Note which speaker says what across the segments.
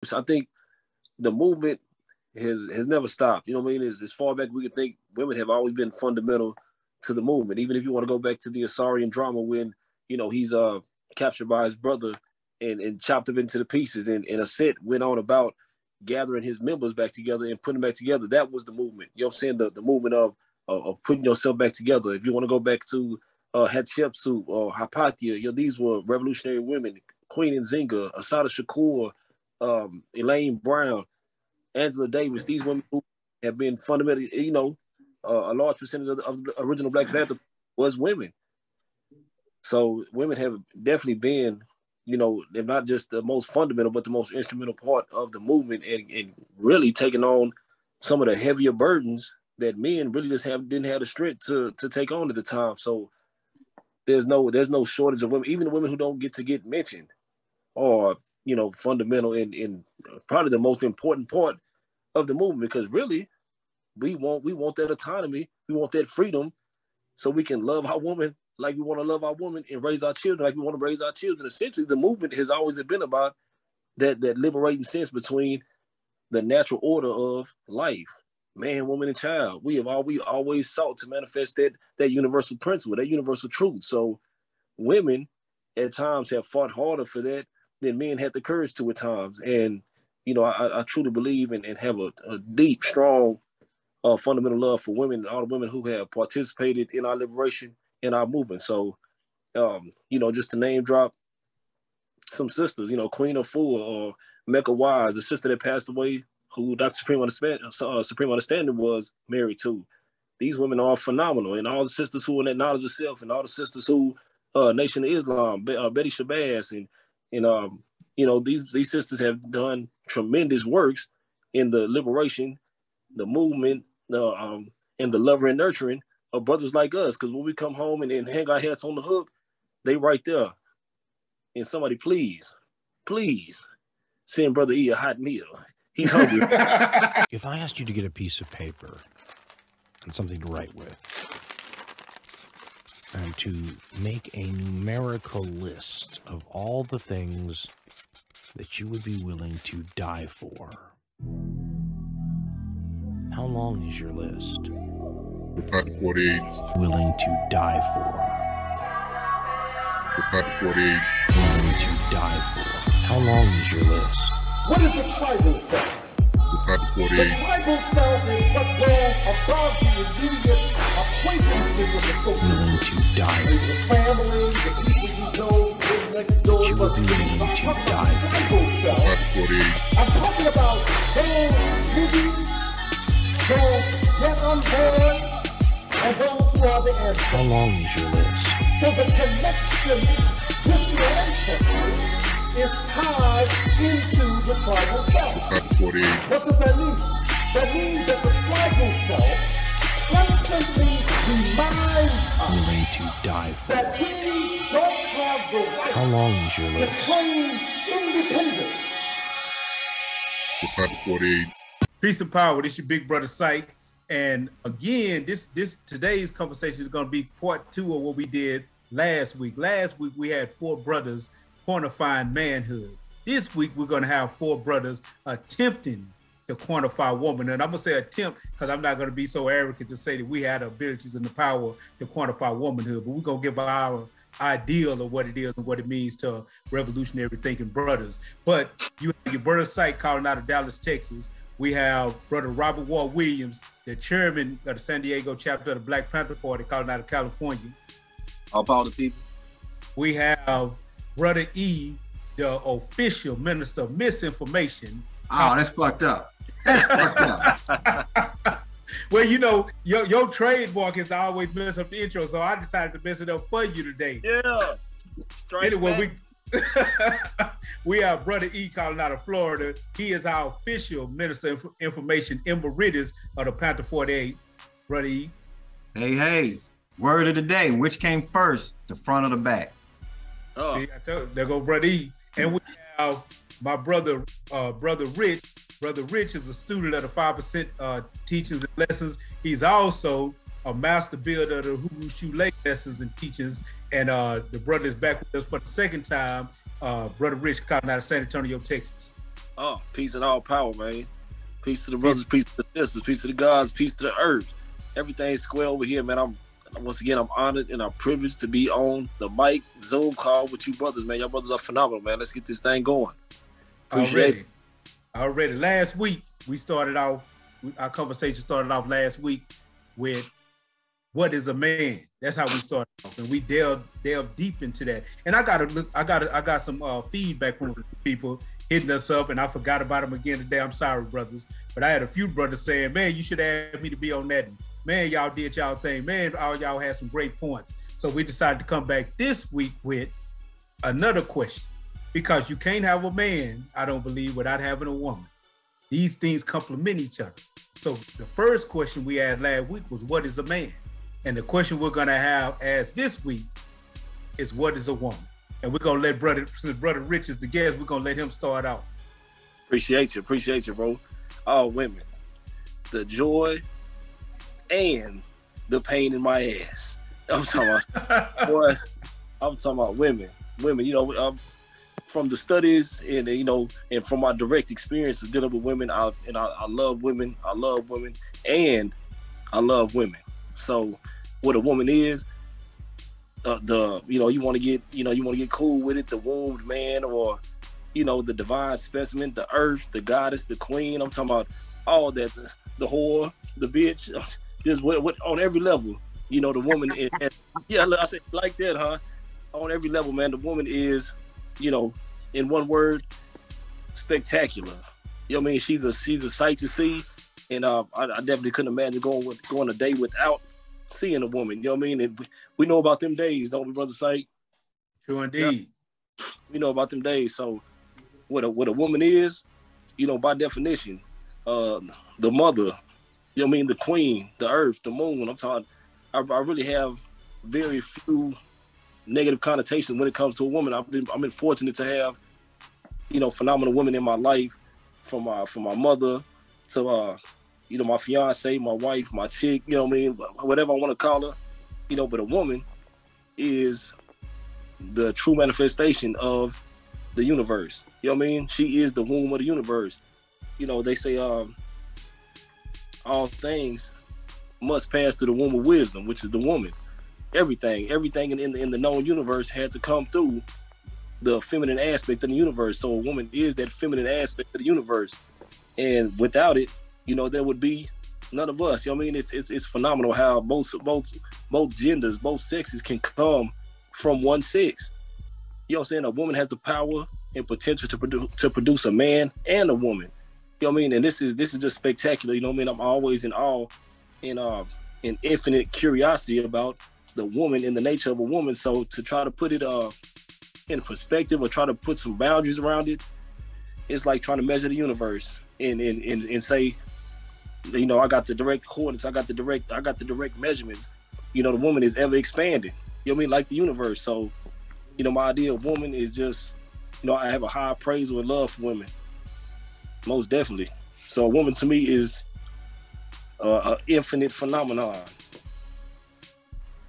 Speaker 1: So I think the movement has never stopped. You know what I mean? As far back we can think, women have always been fundamental to the movement. Even if you want to go back to the Asarian drama when, he's captured by his brother and chopped him into the pieces, and a set went on about gathering his members back together and putting them back together. That was the movement. You know what I'm saying? The movement of putting yourself back together. If you want to go back to Hatshepsut or Hypatia, these were revolutionary women. Queen Nzinga, Assata Shakur, Elaine Brown, Angela Davis. These women who have been fundamentally, a large percentage of the original Black Panther was women. So women have definitely been, they're not just the most fundamental, but the most instrumental part of the movement, and really taking on some of the heavier burdens that men really just didn't have the strength to take on at the time. So there's no shortage of women, even the women who don't get mentioned, are fundamental in probably the most important part of the movement, because really we want that autonomy, we want that freedom, so we can love our woman like we want to love our woman and raise our children like we want to raise our children. Essentially, the movement has always been about that liberating sense between the natural order of life, man, woman, and child. We always sought to manifest that universal principle, that universal truth. So women at times have fought harder for that than men had the courage to at times. And, I truly believe and have a deep, strong, fundamental love for women and all the women who have participated in our liberation, in our movement. So, just to name drop some sisters, Queen Afua or Mecca Wise, the sister that passed away, who Dr. Supreme Understanding was married to. These women are phenomenal. And all the sisters who are in that knowledge of self, and all the sisters who, Nation of Islam, Betty Shabazz, and these sisters have done tremendous works in the liberation, the movement, and the lover and nurturing of brothers like us. Because when we come home and hang our hats on the hook, they right there. And somebody, please send Brother E a hot meal. He's hungry.
Speaker 2: If I asked you to get a piece of paper and something to write with, and to make a numerical list of all the things that you would be willing to die for, how long is your list?
Speaker 3: Panther 48.
Speaker 2: Willing to die for.
Speaker 3: Panther 48.
Speaker 2: Willing to die for. How long is your list?
Speaker 4: What is the tribal self?
Speaker 3: Panther 48.
Speaker 4: The tribal self is what goes above the immediate acquaintances of the social.
Speaker 2: Willing to die for.
Speaker 4: The family, the people you know, live next door.
Speaker 2: You would be willing to die for.
Speaker 3: Panther 48.
Speaker 4: I'm talking about those movies, those yet unborn, and those who are the ancestors.
Speaker 2: How long is your list?
Speaker 4: So the connection with the ancestors is tied into the tribal self.
Speaker 3: Panther 48.
Speaker 4: What does that mean? That means that the tribal self constantly reminds us
Speaker 2: Willing to die for.
Speaker 4: that we don't have the right
Speaker 2: How long is your
Speaker 4: to
Speaker 2: list?
Speaker 4: claim independence.
Speaker 3: Panther 48.
Speaker 5: Peace and power. This your big brother Sight. And again, today's conversation is going to be part 2 of what we did last week. Last week we had 4 brothers quantifying manhood. This week we're going to have 4 brothers attempting to quantify woman. And I'm going to say attempt because I'm not going to be so arrogant to say that we had the abilities and the power to quantify womanhood, but we're going to give our ideal of what it is and what it means to revolutionary thinking brothers. But you have your brother Sight calling out of Dallas, Texas. We have Brother Robert Ward Williams, the chairman of the San Diego chapter of the Black Panther Party, calling out of California.
Speaker 1: All power to people.
Speaker 5: We have Brother E, the official minister of misinformation.
Speaker 6: Oh, that's fucked up. That's fucked up.
Speaker 5: Well, your trademark is to always mess up the intro, so I decided to mess it up for you today.
Speaker 1: Yeah.
Speaker 5: Anyway, we have Brother E calling out of Florida. He is our official minister of information emeritus of the Panther 48. Brother E.
Speaker 6: Hey. Word of the day. Which came first, the front or the back?
Speaker 1: Oh.
Speaker 5: See, I told you, there go Brother E. And we have my brother, Brother Rich. Brother Rich is a student of the 5% teachings and lessons. He's also a master builder of the Hulu Shoe lessons and teachings. And the brother is back with us for the second time. Brother Rich calling out of San Antonio, Texas.
Speaker 1: Oh, peace and all power, man. Peace to the brothers, peace to the sisters, peace to the gods, peace to the earth. Everything's square over here, man. I'm honored and I'm privileged to be on the mic Zoom call with you brothers, man. Y'all brothers are phenomenal, man. Let's get this thing going. Appreciate it.
Speaker 5: Already. Last week, our conversation started off last week with what is a man? That's how we started off, and we delved deep into that. And I got some feedback from people hitting us up, and I forgot about them again today. I'm sorry, brothers, but I had a few brothers saying, "Man, you should ask me to be on that." And, man, y'all did y'all thing. Man, all y'all had some great points. So we decided to come back this week with another question, because you can't have a man, I don't believe, without having a woman. These things complement each other. So the first question we had last week was, what is a man? And the question we're gonna have as this week is, what is a woman? And we're gonna let since Brother Rich is the guest, we're gonna let him start out.
Speaker 1: Appreciate you, bro. All women, the joy and the pain in my ass. I'm talking about, boy, I'm talking about women. You know, from the studies and and from my direct experience of dealing with women, I love women. I love women, and I love women. So, what a woman is, you want to get cool with it, the womb, the man, or the divine specimen, the earth, the goddess, the queen. I'm talking about all that, the whore, the bitch, just what on every level. The woman is, yeah, I said like that, huh? On every level, man, the woman is, in one word, spectacular. You know what I mean? She's a sight to see, and I definitely couldn't imagine going a day without seeing a woman. You know what I mean? And we know about them days, don't we, Brother Sight?
Speaker 5: True indeed.
Speaker 1: Yeah. We know about them days. So what a woman is, by definition, the mother, you know what I mean, the queen, the earth, the moon. I'm talking, I really have very few negative connotations when it comes to a woman. I've been fortunate to have, phenomenal women in my life, from my mother to my fiance, my wife, my chick, you know what I mean, whatever I want to call her, but a woman is the true manifestation of the universe. You know what I mean? She is the womb of the universe. They say all things must pass through the womb of wisdom, which is the woman. Everything in the known universe had to come through the feminine aspect of the universe. So a woman is that feminine aspect of the universe, and without it, there would be none of us. You know what I mean? It's phenomenal how both genders, both sexes can come from one sex. You know what I'm saying? A woman has the power and potential to produce a man and a woman. You know what I mean? And this is just spectacular. You know what I mean? I'm always in awe and in infinite curiosity about the woman and the nature of a woman. So to try to put it in perspective or try to put some boundaries around it, it's like trying to measure the universe and say, I got the direct coordinates, I got the direct measurements. The woman is ever expanding. You know what I mean? Like the universe. So, my idea of woman is just, I have a high appraisal and love for women. Most definitely. So a woman to me is an infinite phenomenon.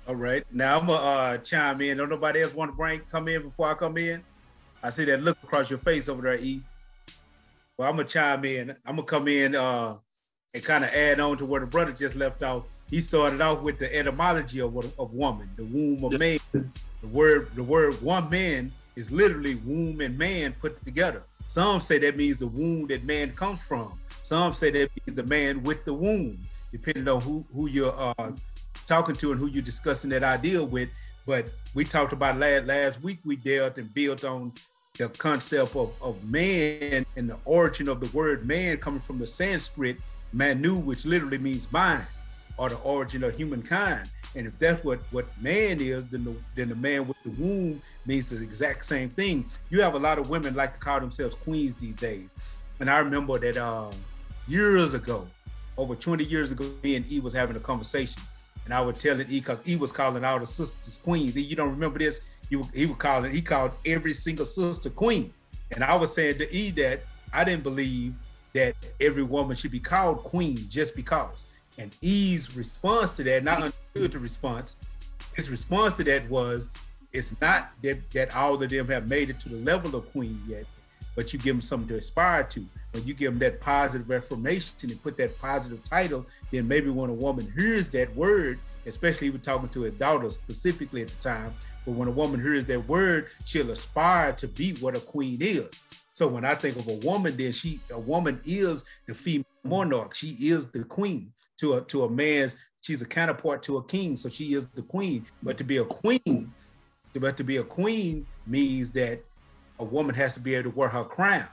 Speaker 5: All right. Now I'm gonna chime in. Don't nobody else want to come in before I come in? I see that look across your face over there, E. Well, I'm gonna chime in. I'm gonna come in and kind of add on to where the brother just left off. He started off with the etymology of woman, the womb of man. The word one man is literally womb and man put together. Some say that means the womb that man comes from. Some say that means the man with the womb, depending on who you're talking to and who you're discussing that idea with. But we talked about last week, we dealt and built on the concept of man and the origin of the word man coming from the Sanskrit manu, which literally means mind, or the origin of humankind. And if that's what man is, then the man with the womb means the exact same thing. You have a lot of women like to call themselves queens these days. And I remember that years ago, over 20 years ago, me and E was having a conversation. And I would tell it E, because E was calling all the sisters queens. E, you don't remember this? He called every single sister queen. And I was saying to E that I didn't believe that every woman should be called queen just because. And E's response to that, and I understood the response, his response to that was, it's not that all of them have made it to the level of queen yet, but you give them something to aspire to. When you give them that positive affirmation and put that positive title, then maybe when a woman hears that word, especially even talking to her daughter specifically at the time, but when a woman hears that word, she'll aspire to be what a queen is. So when I think of a woman, then a woman is the female monarch. She is the queen to a man's. She's a counterpart to a king, so she is the queen. But to be a queen means that a woman has to be able to wear her crown.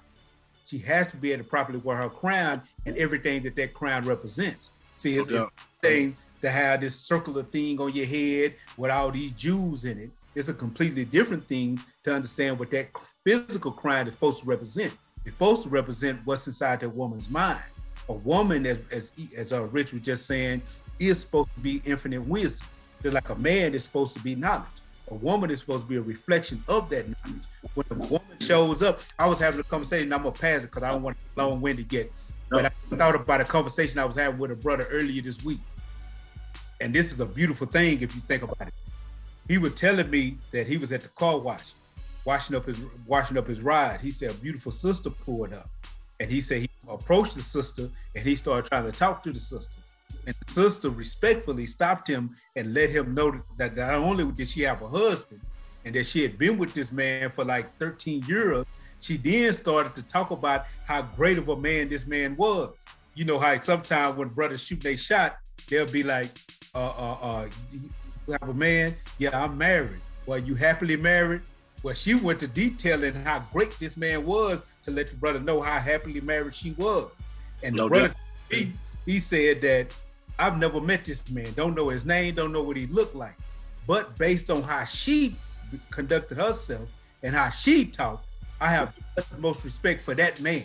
Speaker 5: She has to be able to properly wear her crown and everything that crown represents. See, it's a thing to have this circular thing on your head with all these jewels in it. It's a completely different thing to understand what that physical crown is supposed to represent. It's supposed to represent what's inside that woman's mind. A woman, as Rich was just saying, is supposed to be infinite wisdom. Just like a man is supposed to be knowledge. A woman is supposed to be a reflection of that knowledge. When a woman shows up, I was having a conversation, I'm gonna pass it because I don't want to long-winded yet. But I thought about a conversation I was having with a brother earlier this week. And this is a beautiful thing if you think about it. He was telling me that he was at the car wash, washing up his ride. He said a beautiful sister pulled up. And he said he approached the sister and he started trying to talk to the sister. And the sister respectfully stopped him and let him know that not only did she have a husband and that she had been with this man for like 13 years, she then started to talk about how great of a man this man was. You know how sometimes when brothers shoot their shot, they'll be like, you have a man? Yeah, I'm married. Well, you happily married? Well, she went to detailing how great this man was to let the brother know how happily married she was. And the brother, he said that, I've never met this man, don't know his name, don't know what he looked like. But based on how she conducted herself and how she talked, I have the utmost respect for that man.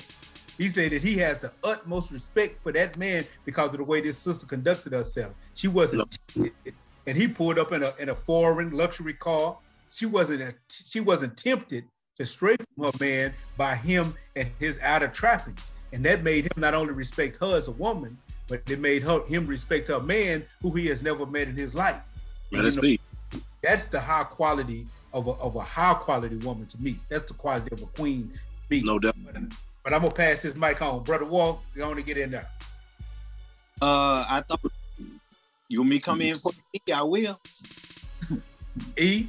Speaker 5: He said that he has the utmost respect for that man because of the way this sister conducted herself. She wasn't tempted, and he pulled up in a foreign luxury car. She wasn't tempted to stray from her man by him and his outer trappings. And that made him not only respect her as a woman, but it made him respect her man who he has never met in his life. That's the high quality of a high quality woman to me. That's the quality of a queen to me.
Speaker 1: No doubt.
Speaker 5: But I'm gonna pass this mic on. Brother Walt, you want to get in there.
Speaker 7: I thought you want me to come in for E? I will.
Speaker 5: E?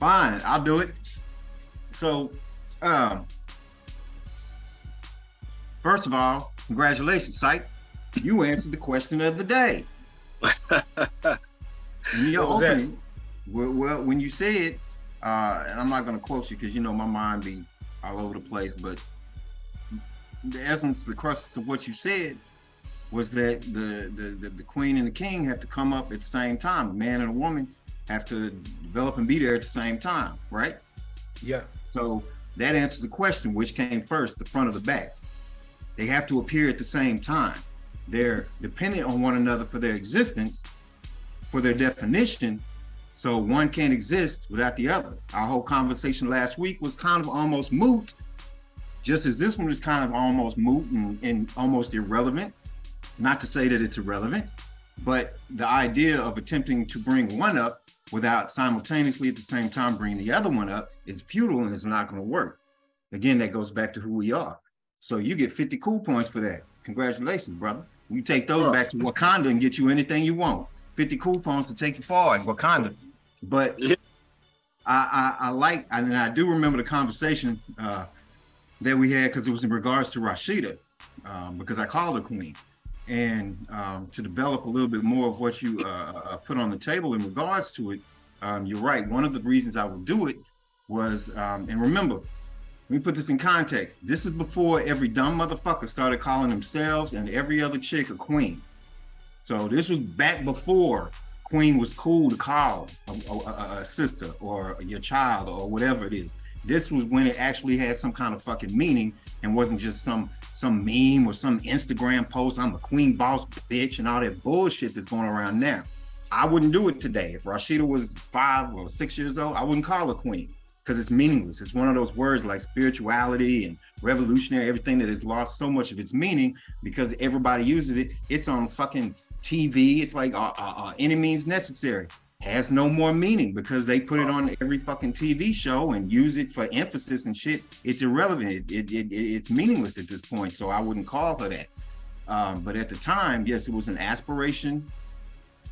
Speaker 6: Fine, I'll do it. So, first of all, congratulations, Syke. You answered the question of the day. In your opening, well, when you said, and I'm not going to quote you because you know my mind be all over the place, but the essence, the crux of what you said was that the queen and the king have to come up at the same time. A man and a woman have to develop and be there at the same time, right?
Speaker 5: Yeah.
Speaker 6: So that answers the question, which came first, the front or the back? They have to appear at the same time. They're dependent on one another for their existence, for their definition, so one can't exist without the other. Our whole conversation last week was kind of almost moot, just as this one is kind of almost moot and almost irrelevant. Not to say that it's irrelevant, but the idea of attempting to bring one up without simultaneously at the same time bringing the other one up is futile and it's not going to work. Again, that goes back to who we are. So you get 50 cool points for that. Congratulations, brother. You take those back to Wakanda and get you anything you want. 50 cool points to take you forward, Wakanda. But I do remember the conversation that we had because it was in regards to Rashida, because I called her queen. And to develop a little bit more of what you put on the table in regards to it, you're right. One of the reasons I would do it was, and remember, let me put this in context. This is before every dumb motherfucker started calling themselves and every other chick a queen. So this was back before queen was cool to call a sister or your child or whatever it is. This was when it actually had some kind of fucking meaning and wasn't just some meme or some Instagram post, I'm a queen boss bitch and all that bullshit that's going around now. I wouldn't do it today. If Rashida was 5 or 6 years old, I wouldn't call her queen because it's meaningless. It's one of those words like spirituality and revolutionary, everything that has lost so much of its meaning because everybody uses it. It's on fucking TV. It's like any means necessary. has no more meaning because they put it on every fucking TV show and use it for emphasis and shit. It's irrelevant. It's meaningless at this point. So I wouldn't call her that. But at the time, yes, it was an aspiration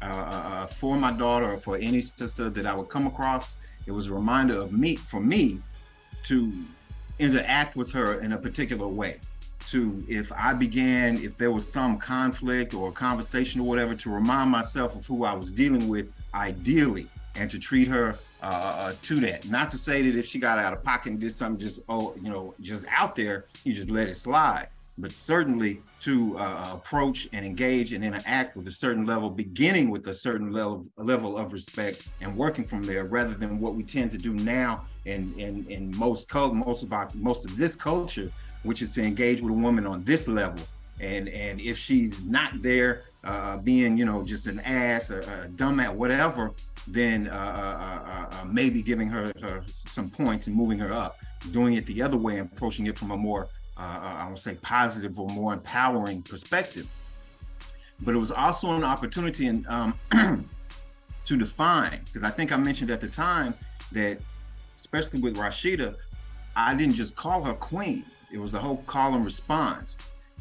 Speaker 6: for my daughter or for any sister that I would come across. It was a reminder of for me to interact with her in a particular way. If there was some conflict or conversation or whatever, to remind myself of who I was dealing with ideally, and to treat her to that. Not to say that if she got out of pocket and did something just out there, you just let it slide. But certainly to approach and engage and interact with a certain level, beginning with a certain level of respect and working from there, rather than what we tend to do now in most of this culture, which is to engage with a woman on this level. And if she's not there, being, just an ass, a dumbass, whatever, then maybe giving her some points and moving her up, doing it the other way and approaching it from a more, I would say, positive or more empowering perspective. But it was also an opportunity to define, because I think I mentioned at the time that, especially with Rashida, I didn't just call her queen. It was a whole call and response.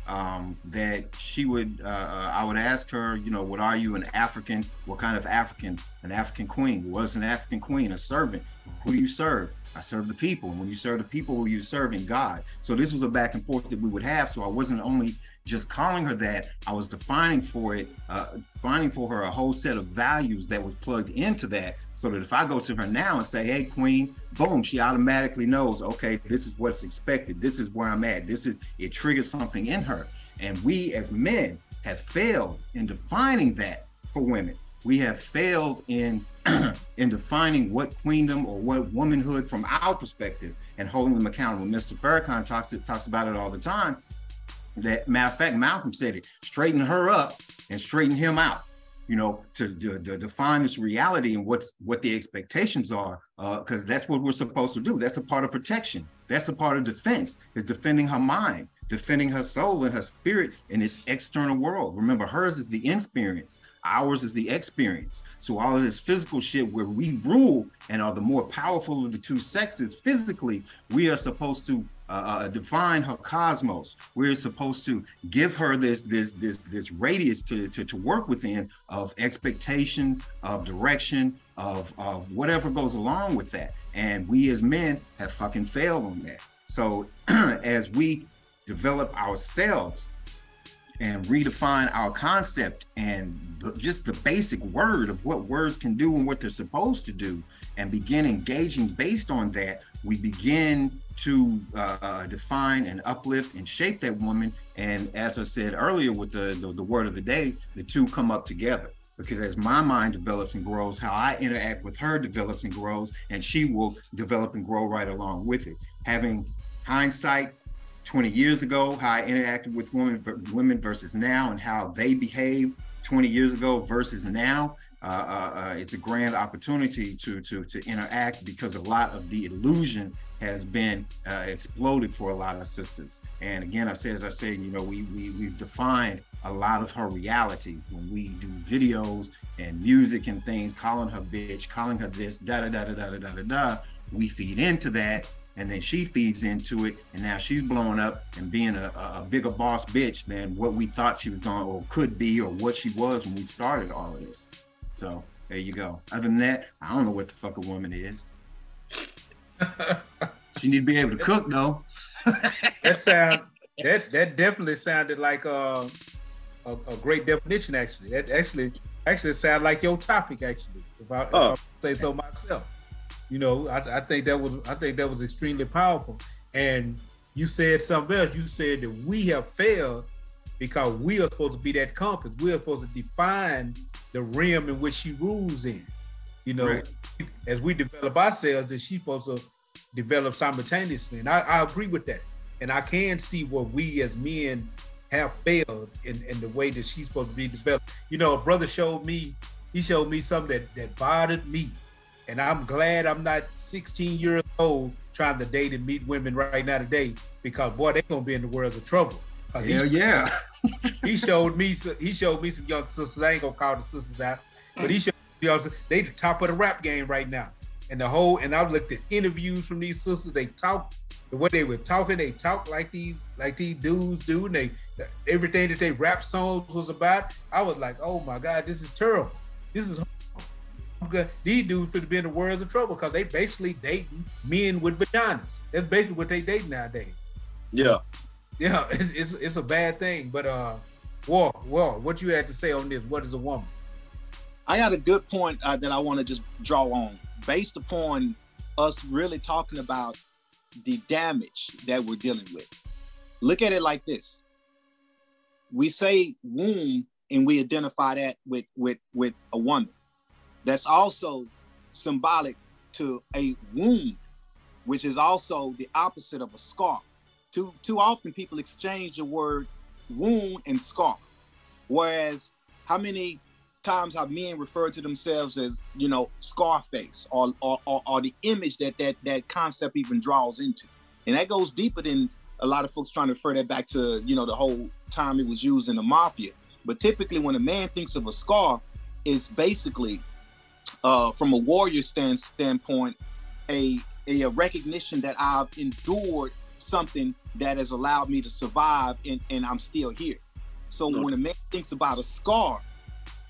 Speaker 6: That she would, I would ask her, what are you, an African? What kind of African? An African queen. What is an African queen? A servant. Who do you serve? I serve the people. And when you serve the people, who you serving? God. So this was a back and forth that we would have. So I wasn't only just calling her that, I was defining for her a whole set of values that was plugged into that, so that if I go to her now and say, hey, queen, boom, she automatically knows, okay, this is what's expected. This is where I'm at. It triggers something in her. And we as men have failed in defining that for women. We have failed in defining what queendom or what womanhood from our perspective and holding them accountable. Mr. Farrakhan talks about it all the time. That, matter of fact, Malcolm said it, straighten her up and straighten him out, to define this reality and what the expectations are, because that's what we're supposed to do. That's a part of protection. That's a part of defense, is defending her mind, defending her soul and her spirit in this external world. Remember, hers is the experience, ours is the experience. So all of this physical shit where we rule and are the more powerful of the two sexes physically, we are supposed to define her cosmos. We're supposed to give her this radius to work within of expectations, of direction, of whatever goes along with that. And we as men have fucking failed on that. So as we develop ourselves and redefine our concept and just the basic word of what words can do and what they're supposed to do, and begin engaging based on that, we begin to define and uplift and shape that woman. And as I said earlier with the word of the day, the two come up together. Because as my mind develops and grows, how I interact with her develops and grows, and she will develop and grow right along with it. Having hindsight 20 years ago, how I interacted with women versus now, and how they behave 20 years ago versus now, it's a grand opportunity to interact, because a lot of the illusion has been exploded for a lot of sisters. And again, as I said, we've defined a lot of her reality when we do videos and music and things, calling her bitch, calling her this, da-da-da-da-da-da-da-da. We feed into that, and then she feeds into it, and now she's blowing up and being a bigger boss bitch than what we thought she was going or could be, or what she was when we started all of this. So there you go. Other than that, I don't know what the fuck a woman is. She need to be able to cook though.
Speaker 5: That definitely sounded like a great definition. Actually, that actually sounded like your topic. Actually, if I say so myself, I think that was extremely powerful. And you said something else. You said that we have failed because we are supposed to be that compass. We are supposed to define the realm in which she rules in. Right. As we develop ourselves, that she's supposed to develop simultaneously. And I agree with that. And I can see what we as men have failed in the way that she's supposed to be developed. A brother showed me something that bothered me. And I'm glad I'm not 16 years old trying to date and meet women right now today, because boy, they're gonna be in the world of trouble.
Speaker 6: Hell yeah.
Speaker 5: He showed me some young sisters. I ain't gonna call the sisters out, but he showed me You know, they the top of the rap game right now. And I looked at interviews from these sisters. They talk the way they were talking. They talk like these dudes do. And everything that they rap songs was about. I was like, oh my God, this is terrible. This is horrible. These dudes could have been in the worlds of trouble because they basically dating men with vaginas. That's basically what they date nowadays.
Speaker 1: Yeah.
Speaker 5: Yeah, it's a bad thing. But Well, what you had to say on this? What is a woman?
Speaker 7: I got a good point that I want to just draw on, based upon us really talking about the damage that we're dealing with. Look at it like this. We say womb and we identify that with a woman. That's also symbolic to a wound, which is also the opposite of a scar. Too often people exchange the word wound and scar. Whereas how many times have men referred to themselves as, you know, Scarface or the image that concept even draws into? And that goes deeper than a lot of folks trying to refer that back to, you know, the whole time it was used in the mafia. But typically when a man thinks of a scar, it's basically from a warrior standpoint, a recognition that I've endured something that has allowed me to survive and I'm still here. So when a man thinks about a scar,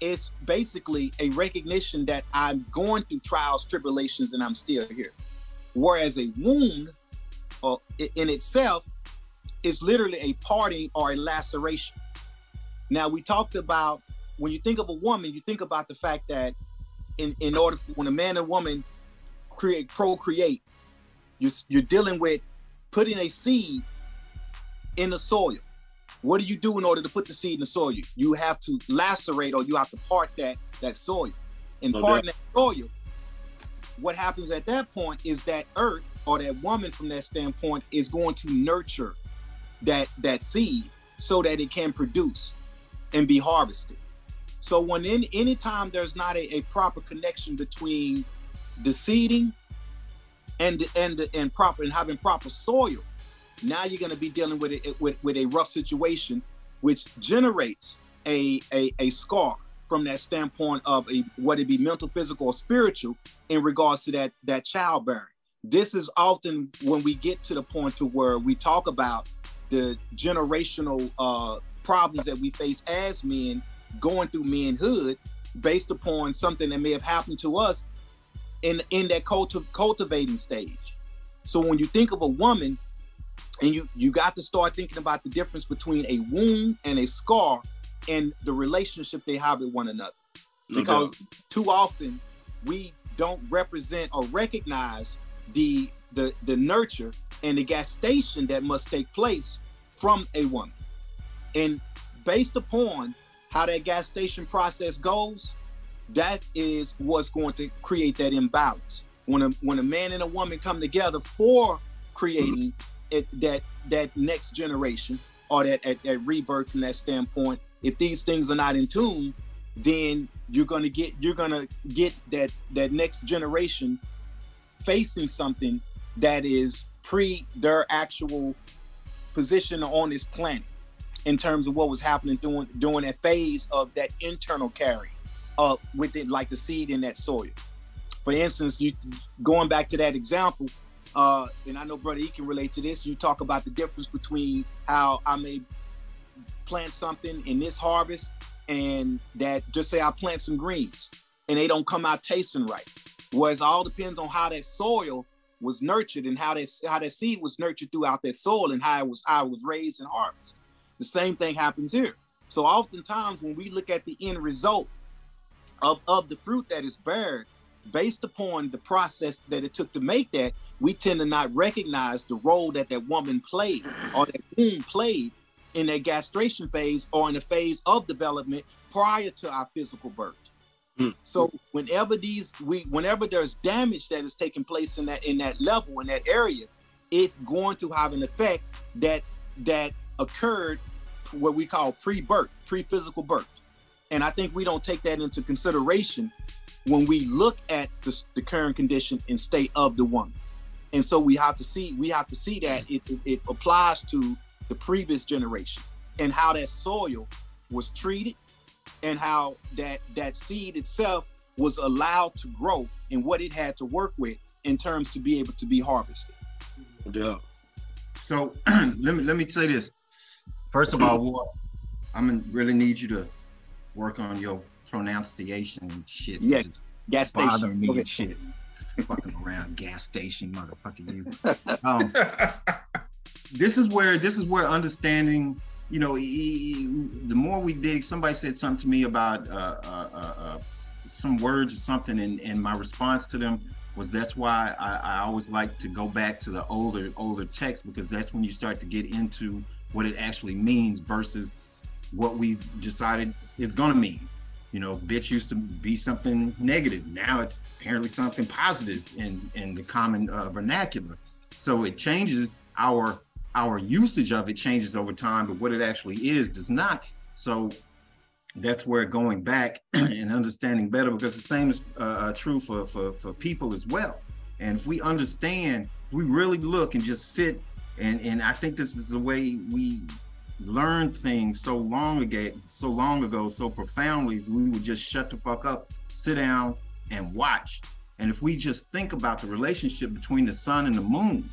Speaker 7: it's basically a recognition that I'm going through trials, tribulations, and I'm still here. Whereas a wound in itself is literally a parting or a laceration. Now, we talked about, when you think of a woman, you think about the fact that in order for, when a man and woman procreate, you're dealing with putting a seed in the soil. What do you do in order to put the seed in the soil? You have to lacerate, or you have to part that soil. And parting that soil, what happens at that point is that earth, or that woman from that standpoint, is going to nurture that seed so that it can produce and be harvested. So when anytime there's not a proper connection between the seeding and having proper soil, now you're going to be dealing with a rough situation, which generates a scar from that standpoint of whether it be mental, physical, or spiritual, in regards to that childbearing. This is often when we get to the point to where we talk about the generational problems that we face as men going through manhood, based upon something that may have happened to us in that cultivating stage. So when you think of a woman, and you got to start thinking about the difference between a wound and a scar and the relationship they have with one another. Because too often we don't represent or recognize the nurture and the gestation that must take place from a woman. And based upon how that gestation process goes, that is what's going to create that imbalance. When a man and a woman come together for creating that next generation, or that rebirth from that standpoint, if these things are not in tune, then you're gonna get that next generation facing something that is pre their actual position on this planet, in terms of what was happening during that phase of that internal carry within, like the seed in that soil. For instance, going back to that example, and I know Brother E can relate to this, you talk about the difference between how I may plant something in this harvest, and that, just say I plant some greens and they don't come out tasting right. Whereas it all depends on how that soil was nurtured, and how that seed was nurtured throughout that soil, and how it was raised and harvested. The same thing happens here. So oftentimes when we look at the end result of the fruit that is bared, based upon the process that it took to make that, we tend to not recognize the role that woman played, or that womb played, in that gestation phase, or in the phase of development prior to our physical birth. So whenever there's damage that is taking place in that level, in that area, it's going to have an effect that occurred, what we call pre-birth, pre-physical birth. And I think we don't take that into consideration when we look at the current condition and state of the woman. And so we have to see that it applies to the previous generation, and how that soil was treated, and how that seed itself was allowed to grow and what it had to work with in terms to be able to be harvested.
Speaker 1: Yeah.
Speaker 6: So let me say this. First of all, Ward, I'm gonna really need you to work on your pronunciation and shit.
Speaker 7: Yeah, gas station.
Speaker 6: Bothering me
Speaker 7: Okay.
Speaker 6: and shit. Fucking around, gas station, motherfucker, you. This is where understanding, you know, the more we dig. Somebody said something to me about some words or something, and my response to them was, that's why I always like to go back to the older text, because that's when you start to get into what it actually means versus what we've decided it's gonna mean. You know, bitch used to be something negative. Now it's apparently something positive in the common vernacular. So it changes, our usage of it changes over time, but what it actually is does not. So that's where going back and understanding better, because the same is true for people as well. And if we understand, if we really look and just sit, and I think this is the way we learned things so long ago, so profoundly, we would just shut the fuck up, sit down and watch. And if we just think about the relationship between the sun and the moon,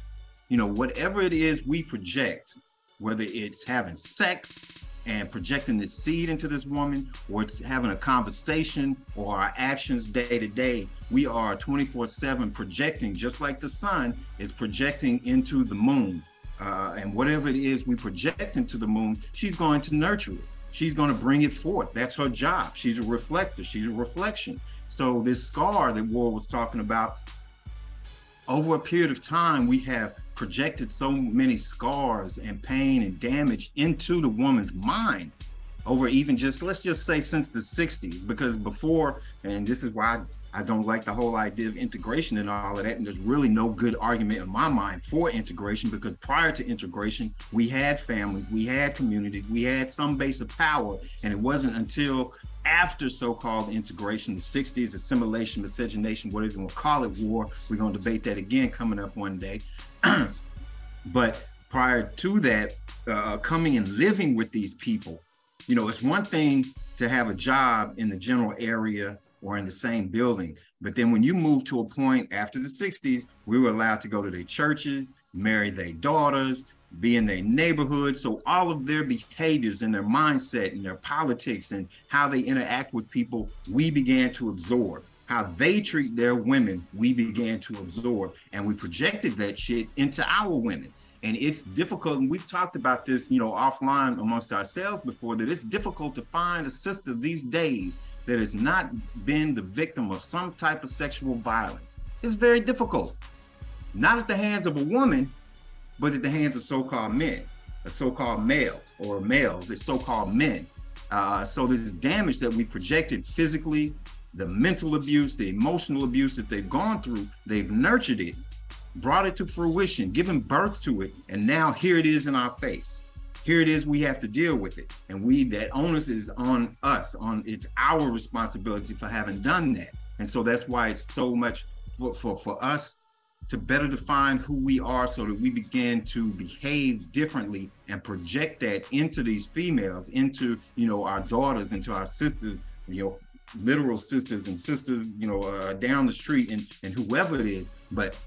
Speaker 6: you know, whatever it is we project, whether it's having sex and projecting the seed into this woman, or it's having a conversation, or our actions day to day, we are 24/7 projecting, just like the sun is projecting into the moon. And whatever it is we project into the moon, she's going to nurture it. She's going to bring it forth. That's her job. She's a reflector. She's a reflection. So this scar that Ward was talking about, over a period of time, we have projected so many scars and pain and damage into the woman's mind over even just, let's just say, since the 60s, because before, and this is why I don't like the whole idea of integration and all of that, and there's really no good argument in my mind for integration, because prior to integration, we had families, we had communities, we had some base of power, and it wasn't until after so-called integration, the 60s, assimilation, miscegenation, whatever you want to call it, war, we're going to debate that again coming up one day. But prior to that, coming and living with these people, you know, it's one thing to have a job in the general area or in the same building, but then when you move to a point after the 60s, we were allowed to go to their churches, marry their daughters, be in their neighborhood. So all of their behaviors and their mindset and their politics and how they interact with people, we began to absorb. How they treat their women, we began to absorb, and we projected that shit into our women. And it's difficult, and we've talked about this, you know, offline amongst ourselves before, that it's difficult to find a sister these days that has not been the victim of some type of sexual violence. It's very difficult. Not at the hands of a woman, but at the hands of so-called men, or so-called males, or males, it's so-called men. So this damage that we projected physically, the mental abuse, the emotional abuse that they've gone through, they've nurtured it, brought it to fruition, given birth to it, and now here it is in our face. Here it is, we have to deal with it. And that onus is on us, it's our responsibility for having done that. And so that's why it's so much for us to better define who we are, so that we begin to behave differently and project that into these females, into, you know, our daughters, into our sisters, you know, literal sisters and sisters, you know, down the street, and whoever it is. But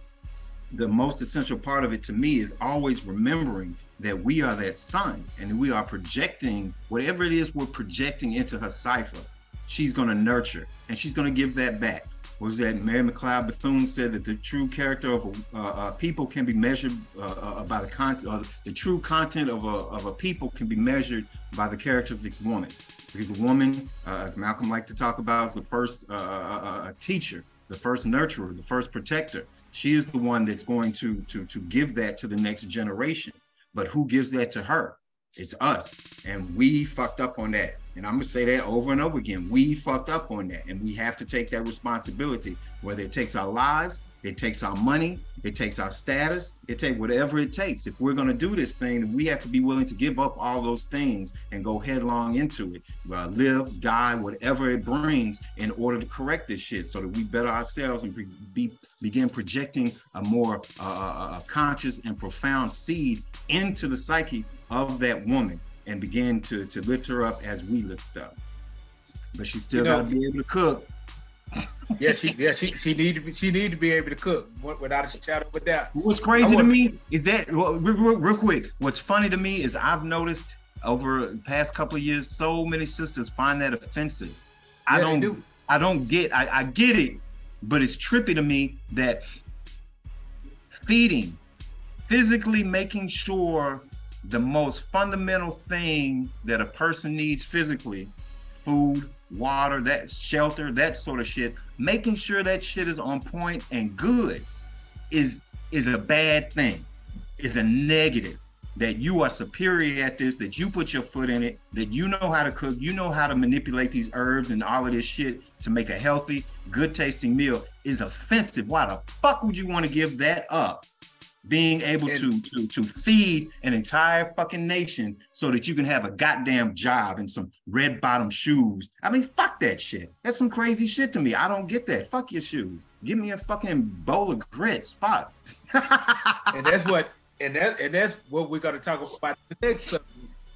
Speaker 6: the most essential part of it to me is always remembering that we are that sun, and we are projecting whatever it is we're projecting into her cipher. She's going to nurture, and she's going to give that back. Was that Mary McLeod Bethune said that the true character of a people can be measured by the content, the true content of a people can be measured by the character of this woman. Because the woman, Malcolm liked to talk about, is the first teacher, the first nurturer, the first protector. She is the one that's going to give that to the next generation. But who gives that to her? It's us. And we fucked up on that. And I'm gonna say that over and over again. We fucked up on that. And we have to take that responsibility, whether it takes our lives, it takes our money, it takes our status, it takes whatever it takes. If we're gonna do this thing, we have to be willing to give up all those things and go headlong into it. Live, die, whatever it brings, in order to correct this shit, so that we better ourselves and begin projecting a more conscious and profound seed into the psyche of that woman, and begin to lift her up as we lift up. But she still gotta be able to cook.
Speaker 5: she need to be able to cook without a shadow of a doubt.
Speaker 6: What's crazy to me is that, well, real quick, what's funny to me is I've noticed over the past couple of years, so many sisters find that offensive. I get it, but it's trippy to me that feeding, physically making sure the most fundamental thing that a person needs physically, food, water, that shelter, that sort of shit, making sure that shit is on point and good is a bad thing, is a negative. That you are superior at this, that you put your foot in it, that you know how to cook, you know how to manipulate these herbs and all of this shit to make a healthy, good tasting meal is offensive. Why the fuck would you want to give that up? Being able to feed an entire fucking nation so that you can have a goddamn job and some red bottom shoes. I mean, fuck that shit. That's some crazy shit to me. I don't get that. Fuck your shoes. Give me a fucking bowl of grits. Fuck.
Speaker 5: And that's what we're going to talk about the next subject,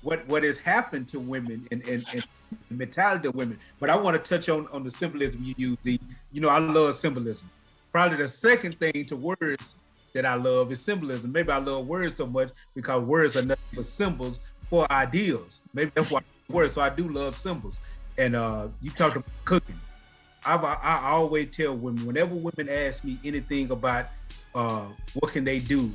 Speaker 5: what has happened to women and the mentality of women. But I want to touch on the symbolism you use. You know, I love symbolism. Probably the second thing to words that I love is symbolism. Maybe I love words so much because words are nothing but symbols for ideals. Maybe that's why I love words. So I do love symbols. And you talked about cooking. I always tell women, whenever women ask me anything about what can they do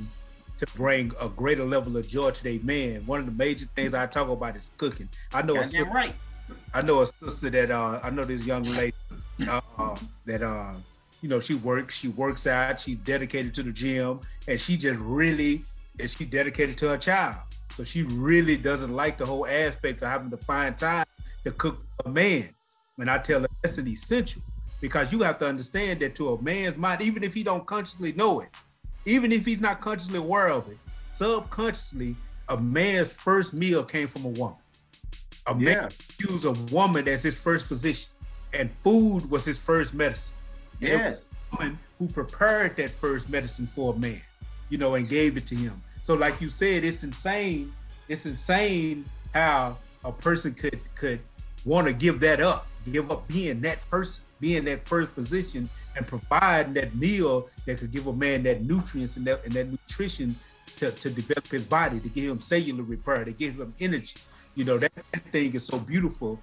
Speaker 5: to bring a greater level of joy to their man, one of the major things I talk about is cooking. I know a sister that I know this young lady that you know, she works out, she's dedicated to the gym, and she's dedicated to her child. So she really doesn't like the whole aspect of having to find time to cook for a man. And I tell her that's an essential, because you have to understand that to a man's mind, even if he don't consciously know it, even if he's not consciously aware of it, subconsciously, a man's first meal came from a woman. A man used a woman as his first physician, and food was his first medicine. Yes. A woman who prepared that first medicine for a man, you know, and gave it to him. So like you said, it's insane. It's insane how a person could want to give up being that person, being that first position, and providing that meal that could give a man that nutrients and that nutrition to develop his body, to give him cellular repair, to give him energy. You know, that thing is so beautiful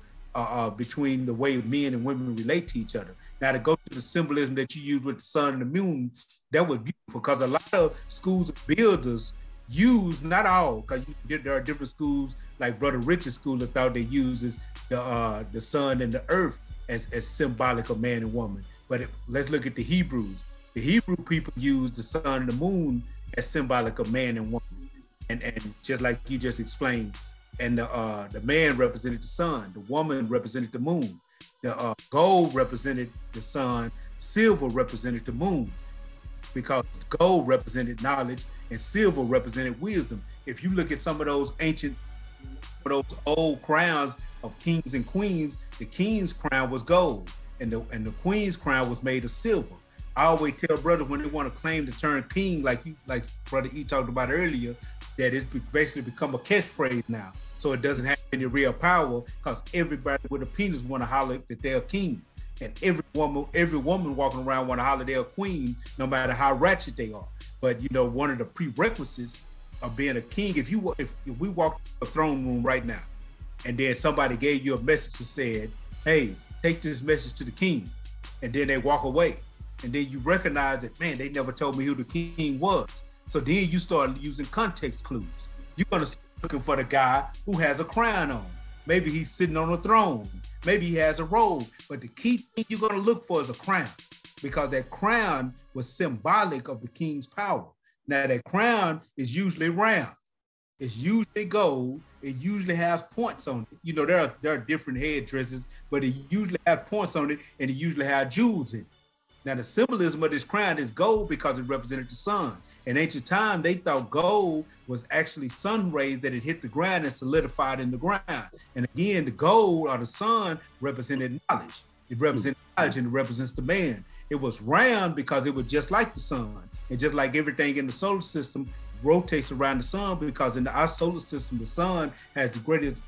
Speaker 5: between the way men and women relate to each other. Now, to go to the symbolism that you use with the sun and the moon, that was beautiful, because a lot of schools of builders use, not all, because there are different schools, like Brother Richard's school of thought that uses the sun and the earth as symbolic of man and woman. But let's look at the Hebrews. The Hebrew people use the sun and the moon as symbolic of man and woman. And just like you just explained, and the man represented the sun, the woman represented the moon. The gold represented the sun, silver represented the moon, because gold represented knowledge and silver represented wisdom. If you look at some of those those old crowns of kings and queens, the king's crown was gold, and the queen's crown was made of silver. I always tell brothers when they want to claim to turn king, like Brother E talked about earlier, that it's basically become a catchphrase now. So it doesn't have any real power, because everybody with a penis want to holler that they're a king. And every woman walking around want to holler they're a queen, no matter how ratchet they are. But you know, one of the prerequisites of being a king, if we walk to the throne room right now, and then somebody gave you a message and said, hey, take this message to the king, and then they walk away, and then you recognize that, man, they never told me who the king was. So then you start using context clues. You're gonna start looking for the guy who has a crown on. Maybe he's sitting on a throne. Maybe he has a robe. But the key thing you're gonna look for is a crown, because that crown was symbolic of the king's power. Now that crown is usually round. It's usually gold. It usually has points on it. You know, there are different headdresses, but it usually has points on it, and it usually has jewels in it. Now the symbolism of this crown is gold because it represented the sun. In ancient time, they thought gold was actually sun rays that had hit the ground and solidified in the ground. And again, the gold or the sun represented knowledge. It represents knowledge, and it represents the man. It was round because it was just like the sun. And just like everything in the solar system, rotates around the sun, because in our solar system, the sun has the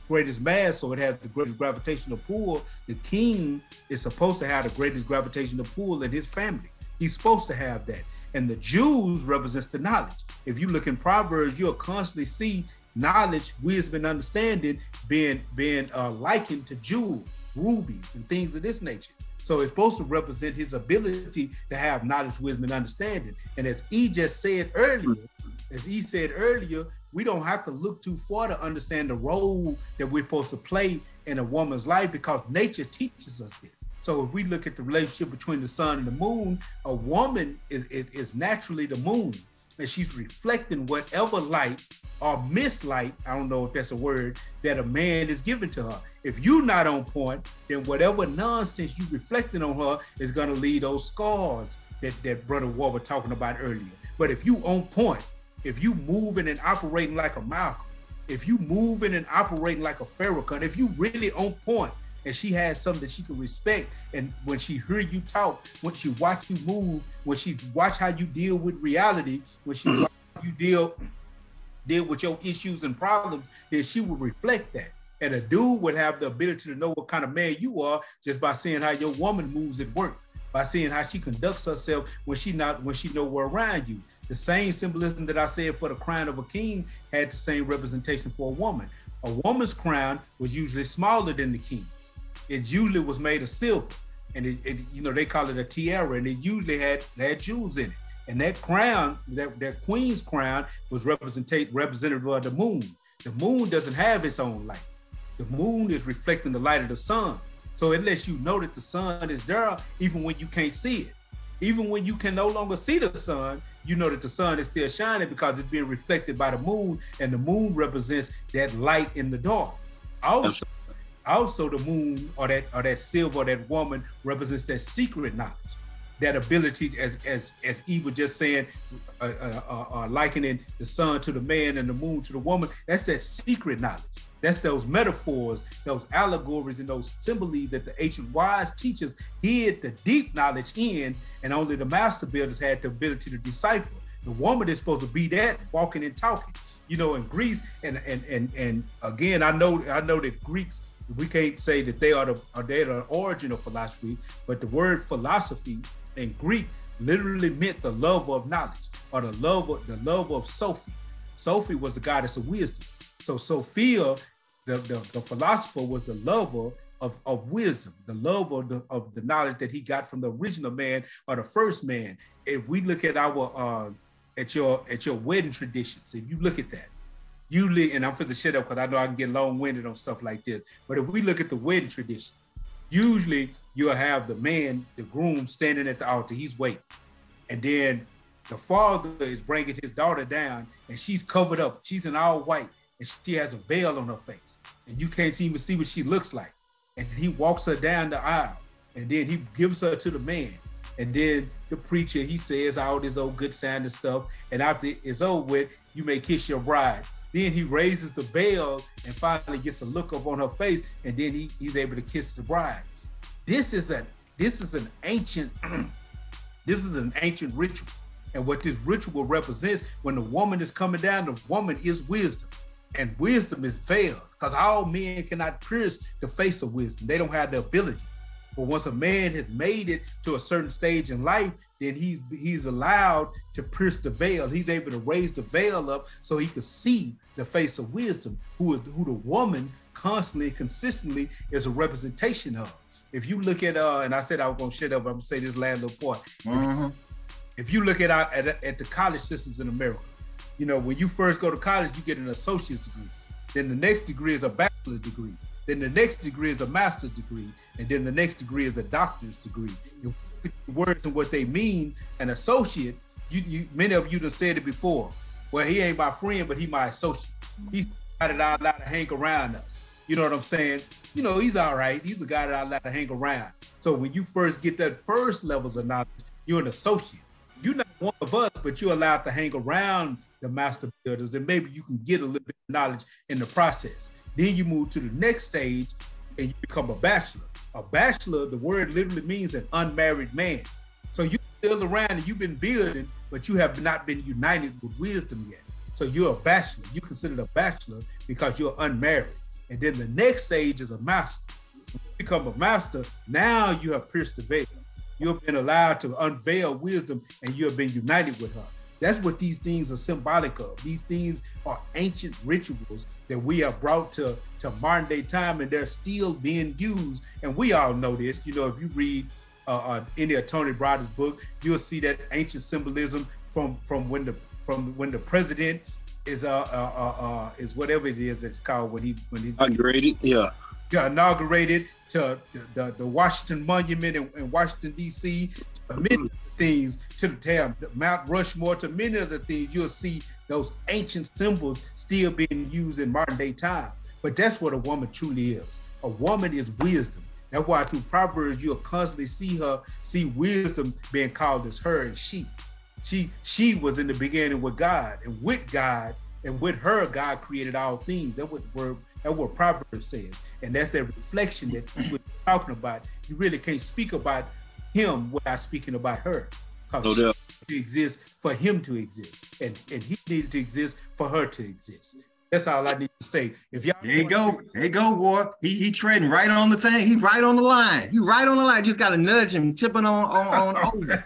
Speaker 5: greatest mass, so it has the greatest gravitational pull. The king is supposed to have the greatest gravitational pull in his family. He's supposed to have that. And the Jews represents the knowledge. If you look in Proverbs, you'll constantly see knowledge, wisdom, and understanding being likened to jewels, rubies, and things of this nature. So it's supposed to represent his ability to have knowledge, wisdom, and understanding. And as he said earlier, we don't have to look too far to understand the role that we're supposed to play in a woman's life, because nature teaches us this. So if we look at the relationship between the sun and the moon, a woman is naturally the moon, and she's reflecting whatever light or mislight, I don't know if that's a word, that a man is giving to her. If you're not on point, then whatever nonsense you reflecting on her is gonna leave those scars that Brother Ward was talking about earlier. But if you on point, if you moving and operating like a Malcolm, if you moving and operating like a Farrakhan, if you really on point, and she has something that she can respect, and when she hear you talk, when she watch you move, when she watch how you deal with reality, when she watch how you deal with your issues and problems, then she will reflect that. And a dude would have the ability to know what kind of man you are just by seeing how your woman moves at work, by seeing how she conducts herself when she nowhere around you. The same symbolism that I said for the crown of a king had the same representation for a woman. A woman's crown was usually smaller than the king's. It usually was made of silver, and they call it a tiara, and it usually had jewels in it. And that crown, that queen's crown, was representative of the moon. The moon doesn't have its own light. The moon is reflecting the light of the sun. So it lets you know that the sun is there even when you can't see it. Even when you can no longer see the sun, you know that the sun is still shining because it's being reflected by the moon, and the moon represents that light in the dark. Also the moon or that silver, that woman, represents that secret knowledge, that ability, as Eve was just saying, likening the sun to the man and the moon to the woman. That's that secret knowledge. That's those metaphors, those allegories, and those symbols that the ancient wise teachers hid the deep knowledge in, and only the master builders had the ability to decipher. The woman is supposed to be that, walking and talking. You know, in Greece, and again, I know that Greeks, we can't say that they're the origin of philosophy, but the word philosophy in Greek literally meant the love of knowledge, or the love of Sophie. Sophie was the goddess of wisdom. So Sophia, the philosopher, was the lover of wisdom, the love of the knowledge that he got from the original man, or the first man. If we look at our at your wedding traditions, if you look at that, usually, and I'm finna shut up because I know I can get long-winded on stuff like this, but if we look at the wedding tradition, usually you'll have the man, the groom, standing at the altar, he's waiting. And then the father is bringing his daughter down, and she's covered up, she's in all white, and she has a veil on her face, and you can't even see what she looks like. And he walks her down the aisle, and then he gives her to the man. And then the preacher, he says all this old good sounding stuff, and after it's over with, you may kiss your bride. Then he raises the veil and finally gets a look up on her face, and then he's able to kiss the bride. This is an ancient ritual. And what this ritual represents, when the woman is coming down, the woman is wisdom. And wisdom is veiled, because all men cannot pierce the face of wisdom. They don't have the ability. But once a man has made it to a certain stage in life, then he's allowed to pierce the veil. He's able to raise the veil up so he can see the face of wisdom, who the woman constantly and consistently is a representation of. If you look at, and I said I was gonna shut up, but I'm gonna say this last little part. If you look at the college systems in America, you know, when you first go to college, you get an associate's degree. Then the next degree is a bachelor's degree. Then the next degree is a master's degree. And then the next degree is a doctor's degree. You put the words and what they mean. An associate, many of you have said it before. Well, he ain't my friend, but he my associate. He's a guy that I allow to hang around us. You know what I'm saying? You know, he's all right. He's a guy that I allow to hang around. So when you first get that first levels of knowledge, you're an associate. You're not one of us, but you're allowed to hang around the master builders, and maybe you can get a little bit of knowledge in the process. Then you move to the next stage and you become a bachelor. A bachelor, the word literally means an unmarried man. So you're still around and you've been building, but you have not been united with wisdom yet. So you're a bachelor. You considered a bachelor because you're unmarried. And then the next stage is a master. When you become a master, now you have pierced the veil. You've been allowed to unveil wisdom and you have been united with her. That's what these things are symbolic of. These things are ancient rituals that we have brought to modern day time, and they're still being used. And we all know this. You know, if you read any of Tony Browder's book, you'll see that ancient symbolism from when the president is whatever it is it's called when he
Speaker 1: inaugurated,
Speaker 5: inaugurated, to the Washington Monument in Washington D.C. to many things, to Mount Rushmore, to many of the things. You'll see those ancient symbols still being used in modern day time. But that's what a woman truly is. A woman is wisdom. That's why through Proverbs you'll constantly see wisdom being called as her and she. She was in the beginning with God, and with God and with her, God created all things. That's what Proverbs says. And that's that reflection that he was talking about. You really can't speak about him without speaking about her. Because she needed to exist for him to exist. And he needed to exist for her to exist. That's all I need to say. If y'all
Speaker 6: there you go, boy. He treading right on the thing. He right on the line. He right on the line. You just gotta nudge him, tipping on over.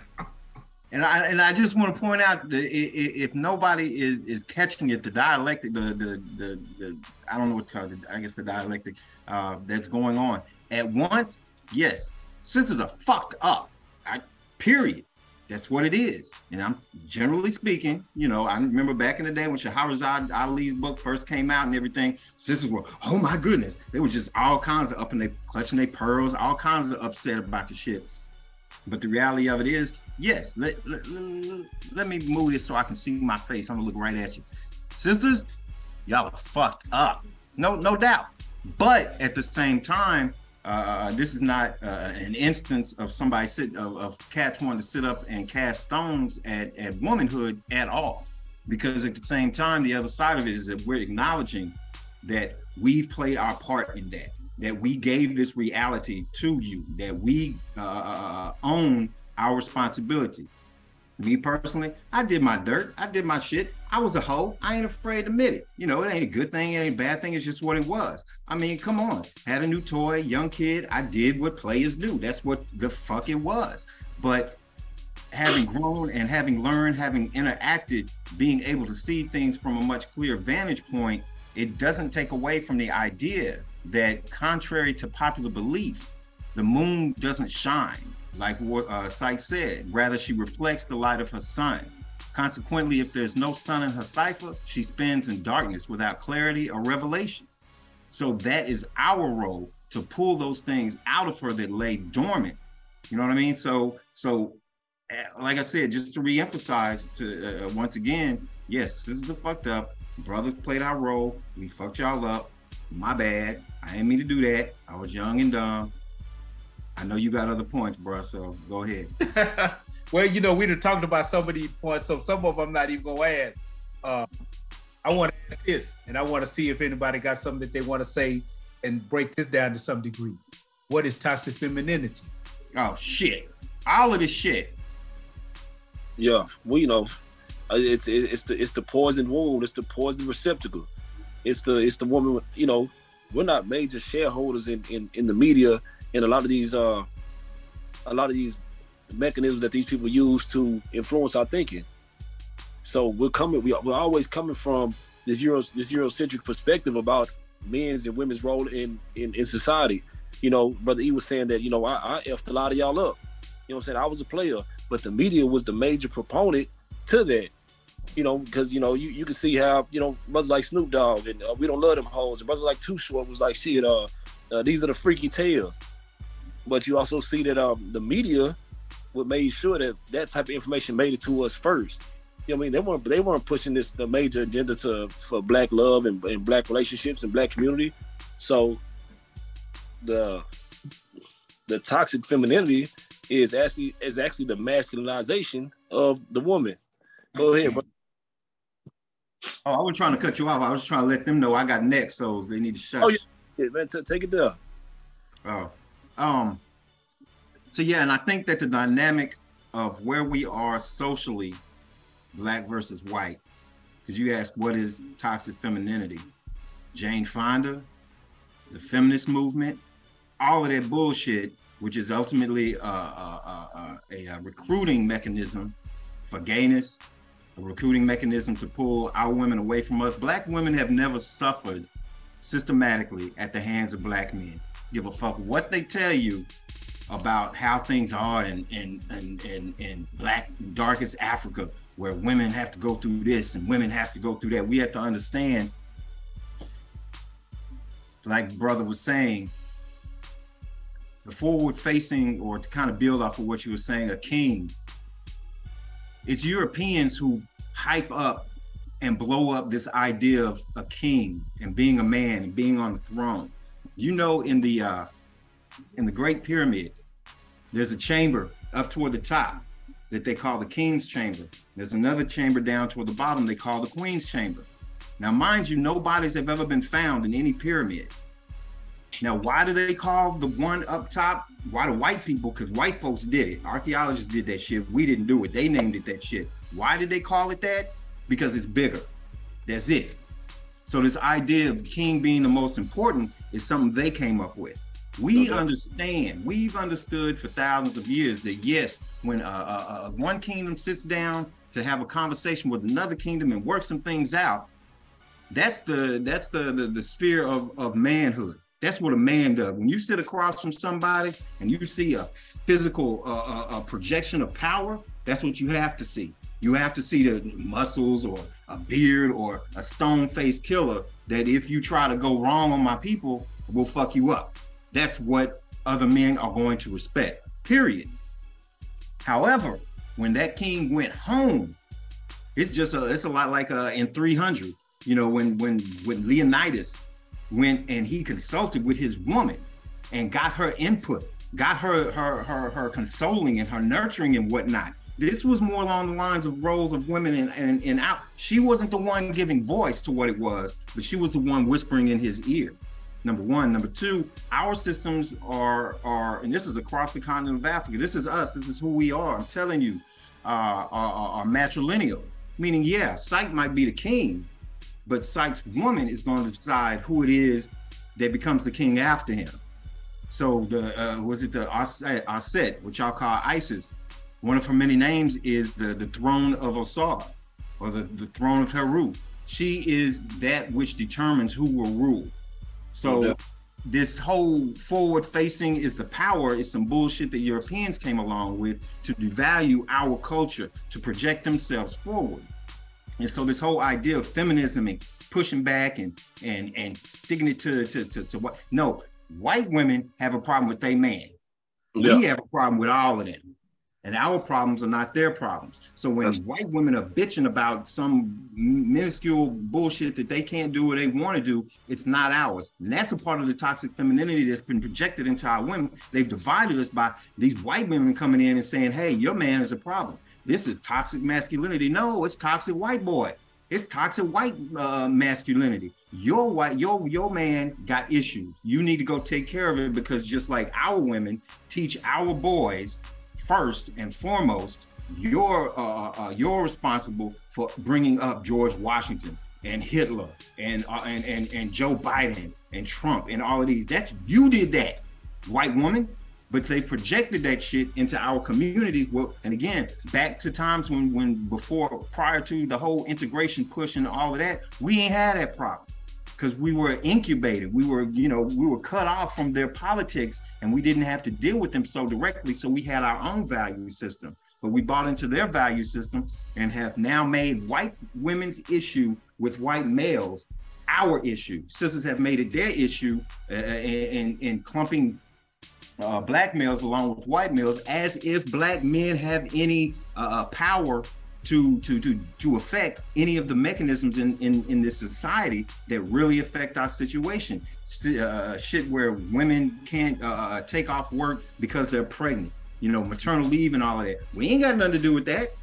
Speaker 6: And I just want to point out that if nobody is catching it, the dialectic, the I don't know what to call it, I guess the dialectic that's going on. At once, yes, sisters are fucked up. Period. That's what it is. And I'm generally speaking, you know, I remember back in the day when Shahrazad Ali's book first came out and everything, sisters were, oh my goodness, they were just all kinds of up in their clutching their pearls, all kinds of upset about the shit. But the reality of it is, yes, let me move this so I can see my face. I'm gonna look right at you. Sisters, y'all are fucked up. No doubt. But at the same time, this is not an instance of somebody of cats wanting to sit up and cast stones at womanhood at all. Because at the same time, the other side of it is that we're acknowledging that we've played our part in that we gave this reality to you, that we own our responsibility. Me personally, I did my dirt, I did my shit. I was a hoe. I ain't afraid to admit it. You know, it ain't a good thing, it ain't a bad thing, it's just what it was. I mean, come on. Had a new toy, young kid, I did what players do. That's what the fuck it was. But having grown and having learned, having interacted, being able to see things from a much clearer vantage point, it doesn't take away from the idea that, contrary to popular belief, the moon doesn't shine. Like what Sykes said, rather she reflects the light of her sun. Consequently, if there's no sun in her cipher, she spins in darkness without clarity or revelation. So that is our role, to pull those things out of her that lay dormant. You know what I mean? So like I said, just to reemphasize, to once again, yes, this is the fucked up. Brothers played our role. We fucked y'all up. My bad. I didn't mean to do that. I was young and dumb. I know you got other points, bro, so go ahead.
Speaker 5: Well, you know, we done talked about some of these points, so some of them I'm not even gonna ask. I want to ask this, and I want to see if anybody got something that they want to say and break this down to some degree. What is toxic femininity?
Speaker 6: Oh, shit. All of this shit.
Speaker 1: Yeah, well, you know, it's the poison wound, it's the poison receptacle. It's the woman, you know, we're not major shareholders in the media. And a lot of these mechanisms that these people use to influence our thinking. So we're always coming from this Eurocentric perspective about men's and women's role in society. You know, Brother E was saying that, you know, I effed a lot of y'all up. You know what I'm saying? I was a player, but the media was the major proponent to that. You know, because, you know, you can see how, you know, brothers like Snoop Dogg and We Don't Love Them Hoes, and brothers like Too Short was like, shit, these are the freaky tales. But you also see that the media made sure that type of information made it to us first. You know what I mean? They weren't pushing the major agenda for Black love and Black relationships and Black community. So the toxic femininity is actually the masculinization of the woman. Go ahead, bro.
Speaker 6: Oh, I wasn't trying to cut you off. I was trying to let them know I got next, so they need to shut.
Speaker 1: Oh yeah, man, take it down.
Speaker 6: Oh. So yeah, and I think that the dynamic of where we are socially, Black versus white, because you asked what is toxic femininity. Jane Fonda, the feminist movement, all of that bullshit, which is ultimately a recruiting mechanism for gayness, a recruiting mechanism to pull our women away from us. Black women have never suffered systematically at the hands of black men. Give a fuck what they tell you about how things are in black, darkest Africa, where women have to go through this and women have to go through that. We have to understand, like brother was saying, the forward facing, or to kind of build off of what you were saying, a king. It's Europeans who hype up and blow up this idea of a king and being a man and being on the throne. You know, in the Great Pyramid, there's a chamber up toward the top that they call the King's Chamber. There's another chamber down toward the bottom they call the Queen's Chamber. Now, mind you, no bodies have ever been found in any pyramid. Now, why do they call the one up top? Why do white people? Because white folks did it. Archaeologists did that shit. We didn't do it. They named it that shit. Why did they call it that? Because it's bigger. That's it. So this idea of the king being the most important is something they came up with. We understand, we've understood for thousands of years that yes, when one kingdom sits down to have a conversation with another kingdom and work some things out, that's the sphere of manhood. That's what a man does. When you sit across from somebody and you see a physical projection of power, that's what you have to see. You have to see the muscles or a beard or a stone-faced killer that if you try to go wrong on my people, will fuck you up. That's what other men are going to respect, period. However, when that king went home, it's a lot like in 300, you know, when Leonidas went and he consulted with his woman and got her input, got her consoling and her nurturing and whatnot. This was more along the lines of roles of women and out. She wasn't the one giving voice to what it was, but she was the one whispering in his ear. Number one. Number two, our systems are, and this is across the continent of Africa. This is us. This is who we are. I'm telling you, are matrilineal. Meaning, yeah, Psyche might be the king, but Psyche's woman is going to decide who it is that becomes the king after him. So was it the Aset, which y'all call Isis? One of her many names is the throne of Osar, or the throne of Heru. She is that which determines who will rule. So this whole forward facing is the power is some bullshit that Europeans came along with to devalue our culture, to project themselves forward. And so this whole idea of feminism and pushing back and sticking it to what? No, white women have a problem with their man. Yeah. We have a problem with all of them. And our problems are not their problems. So when white women are bitching about some minuscule bullshit that they can't do or they want to do, it's not ours. And that's a part of the toxic femininity that's been projected into our women. They've divided us by these white women coming in and saying, hey, your man is a problem. This is toxic masculinity. No, it's toxic white boy. It's toxic white masculinity. Your man got issues. You need to go take care of it, because just like our women teach our boys, first and foremost, you're responsible for bringing up George Washington and Hitler and Joe Biden and Trump and all of these. You did that, white woman. But they projected that shit into our communities. Well, and again, back to times prior to the whole integration push and all of that, we ain't had that problem, because we were incubated. We were cut off from their politics, and we didn't have to deal with them so directly. So we had our own value system, but we bought into their value system and have now made white women's issue with white males our issue. Sisters have made it their issue in clumping black males along with white males, as if black men have any power to affect any of the mechanisms in this society that really affect our situation. Shit where women can't take off work because they're pregnant, maternal leave and all of that. We ain't got nothing to do with that.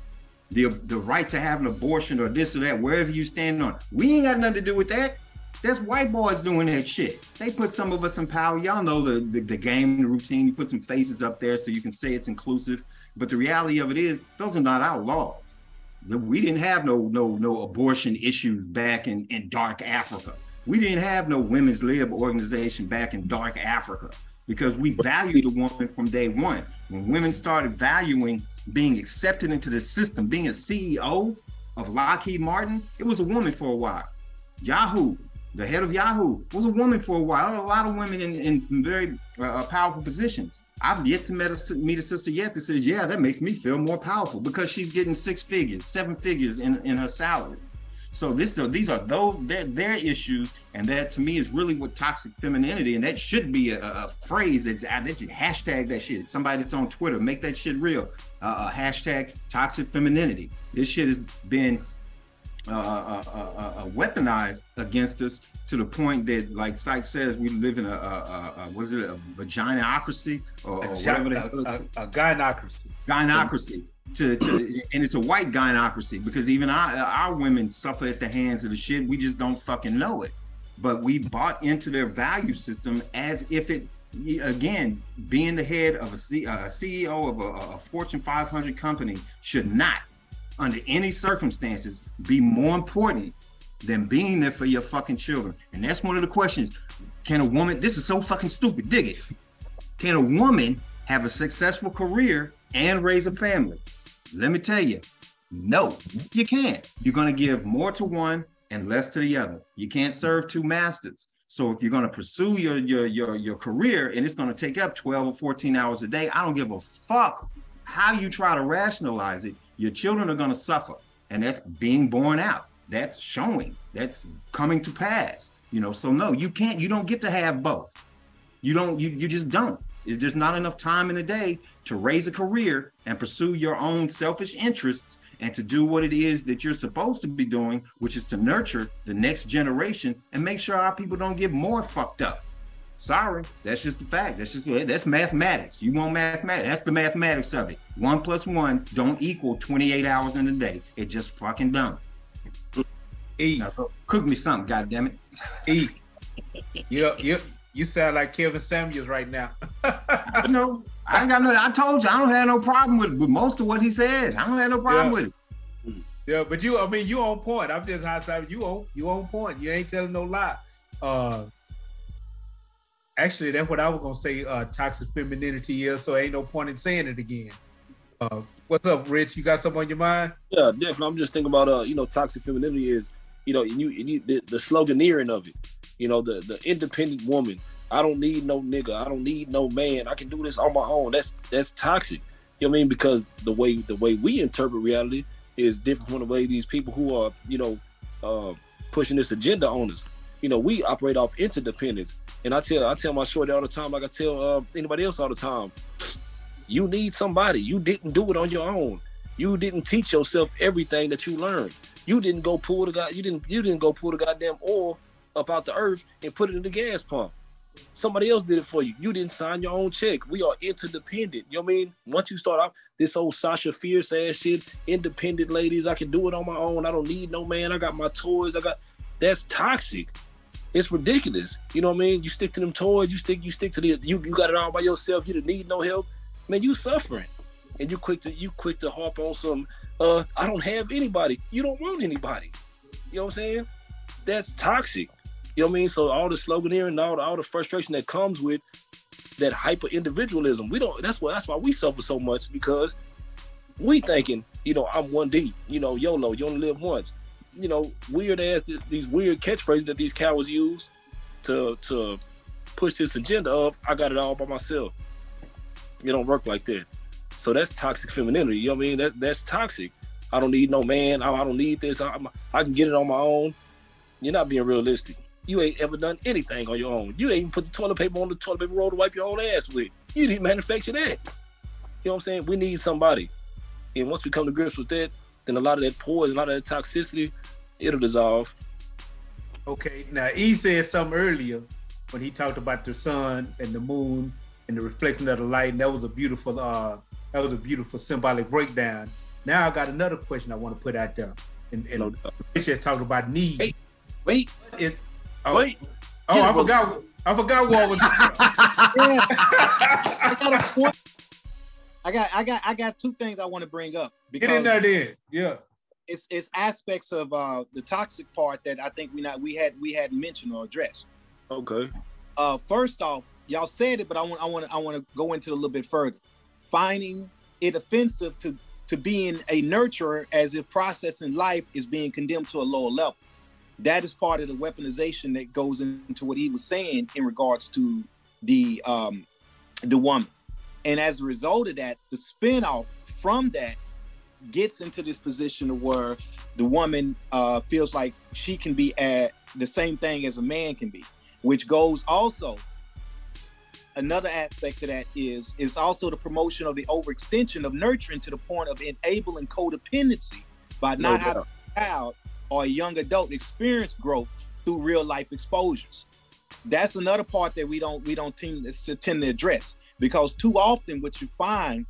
Speaker 6: The right to have an abortion or this or that, wherever you stand on, we ain't got nothing to do with that. That's white boys doing that shit. They put some of us in power. Y'all know the game, the routine. You put some faces up there so you can say it's inclusive. But the reality of it is, those are not our laws. We didn't have no abortion issues back in dark Africa. We didn't have no women's lib organization back in dark Africa because we valued the woman from day one. When women started valuing being accepted into the system, being a CEO of Lockheed Martin, it was a woman for a while. Yahoo, the head of Yahoo, was a woman for a while. A lot of women in very powerful positions. I've yet to meet a sister yet that says, yeah, that makes me feel more powerful because she's getting 6 figures, 7 figures in her salary. So these are their issues, and that to me is really what toxic femininity, and that should be a phrase that you hashtag that shit. Somebody that's on Twitter, make that shit real. Hashtag toxic femininity. This shit has been weaponized against us to the point that, like Sykes says, we live in a vaginaocracy or whatever.
Speaker 5: A gynocracy.
Speaker 6: Gynocracy. And it's a white gynocracy because even our women suffer at the hands of the shit. We just don't fucking know it. But we bought into their value system as if it, again, being the head of a CEO of a Fortune 500 company should not, under any circumstances, be more important than being there for your fucking children. And that's one of the questions. Can a woman, this is so fucking stupid, dig it. Can a woman have a successful career and raise a family? Let me tell you, no, you can't. You're gonna give more to one and less to the other. You can't serve two masters. So if you're gonna pursue your career and it's gonna take up 12 or 14 hours a day, I don't give a fuck how you try to rationalize it. Your children are gonna suffer, and that's being borne out. That's showing, that's coming to pass. So no, you can't, you don't get to have both. You just don't. It's just not enough time in the day to raise a career and pursue your own selfish interests and to do what it is that you're supposed to be doing, which is to nurture the next generation and make sure our people don't get more fucked up. Sorry, that's just the fact. That's mathematics. You want mathematics? That's the mathematics of it. 1 + 1 don't equal 28 hours in a day. It just fucking don't. Now, cook me something, goddammit.
Speaker 5: You sound like Kevin Samuels right now.
Speaker 6: I ain't got no. I told you I don't have no problem with most of what he said. I don't have no problem with it.
Speaker 5: Yeah, but you on point. I'm just outside. You on point. You ain't telling no lie. Actually, that's what I was gonna say. Toxic femininity is, so ain't no point in saying it again. What's up, Rich? You got something on your mind?
Speaker 1: Yeah, definitely. I'm just thinking about toxic femininity is the sloganeering of it. The independent woman. I don't need no nigga. I don't need no man. I can do this on my own. That's toxic. You know what I mean? Because the way we interpret reality is different from the way these people who are pushing this agenda on us. We operate off interdependence. And I tell my shorty all the time, like I tell anybody else all the time, you need somebody. You didn't do it on your own. You didn't teach yourself everything that you learned. You didn't go pull the goddamn oil up out the earth and put it in the gas pump. Somebody else did it for you. You didn't sign your own check. We are interdependent. You know what I mean? Once you start out this old Sasha Fierce ass shit, independent ladies, I can do it on my own. I don't need no man. I got my toys. That's toxic. It's ridiculous. You know what I mean? You stick to them toys. You stick to you got it all by yourself. You didn't need no help. Man, you suffering. And you quick to harp on some, I don't have anybody. You don't want anybody. You know what I'm saying? That's toxic. You know what I mean? So all the sloganeering and all the frustration that comes with that hyper individualism, that's why we suffer so much, because we thinking, I'm 1D, YOLO, you only live once. Weird ass, these weird catchphrases that these cowards use to push this agenda of, I got it all by myself. It don't work like that. So that's toxic femininity. You know what I mean? That's toxic. I don't need no man. I don't need this. I can get it on my own. You're not being realistic. You ain't ever done anything on your own. You ain't even put the toilet paper on the toilet paper roll to wipe your own ass with. You didn't manufacture that. You know what I'm saying? We need somebody. And once we come to grips with that, then a lot of that poison, a lot of that toxicity, it'll dissolve.
Speaker 5: Okay, now E said something earlier when he talked about the sun and the moon and the reflection of the light, and that was a beautiful symbolic breakdown. Now I got another question I want to put out there. And Rich just talked about need.
Speaker 7: Wait.
Speaker 5: I forgot what was.
Speaker 7: I got a point. I got two things I want to bring up.
Speaker 5: Get in there then. Yeah.
Speaker 7: it's aspects of the toxic part that I think we hadn't mentioned or addressed.
Speaker 1: Okay.
Speaker 7: First off, y'all said it, but I want to go into it a little bit further. Finding it offensive to being a nurturer, as if processing life is being condemned to a lower level. That is part of the weaponization that goes into what he was saying in regards to the woman. And as a result of that, the spinoff from that gets into this position of where the woman feels like she can be at the same thing as a man can be, which goes also. Another aspect to that is also the promotion of the overextension of nurturing to the point of enabling codependency by not having a child or a young adult experience growth through real life exposures. That's another part that we don't tend to address, because too often what you find,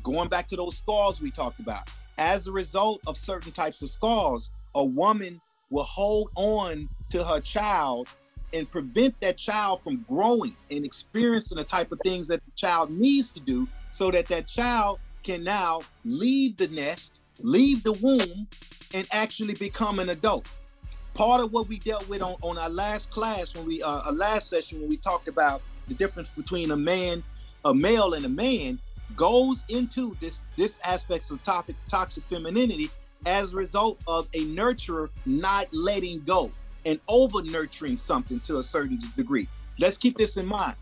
Speaker 7: going back to those scars we talked about, as a result of certain types of scars, a woman will hold on to her child and prevent that child from growing and experiencing the type of things that the child needs to do, so that that child can now leave the nest, leave the womb, and actually become an adult. Part of what we dealt with on our last class, when we last session, when we talked about the difference between a male and a man, goes into this aspects of toxic femininity as a result of a nurturer not letting go and over nurturing something to a certain degree. Let's keep this in mind.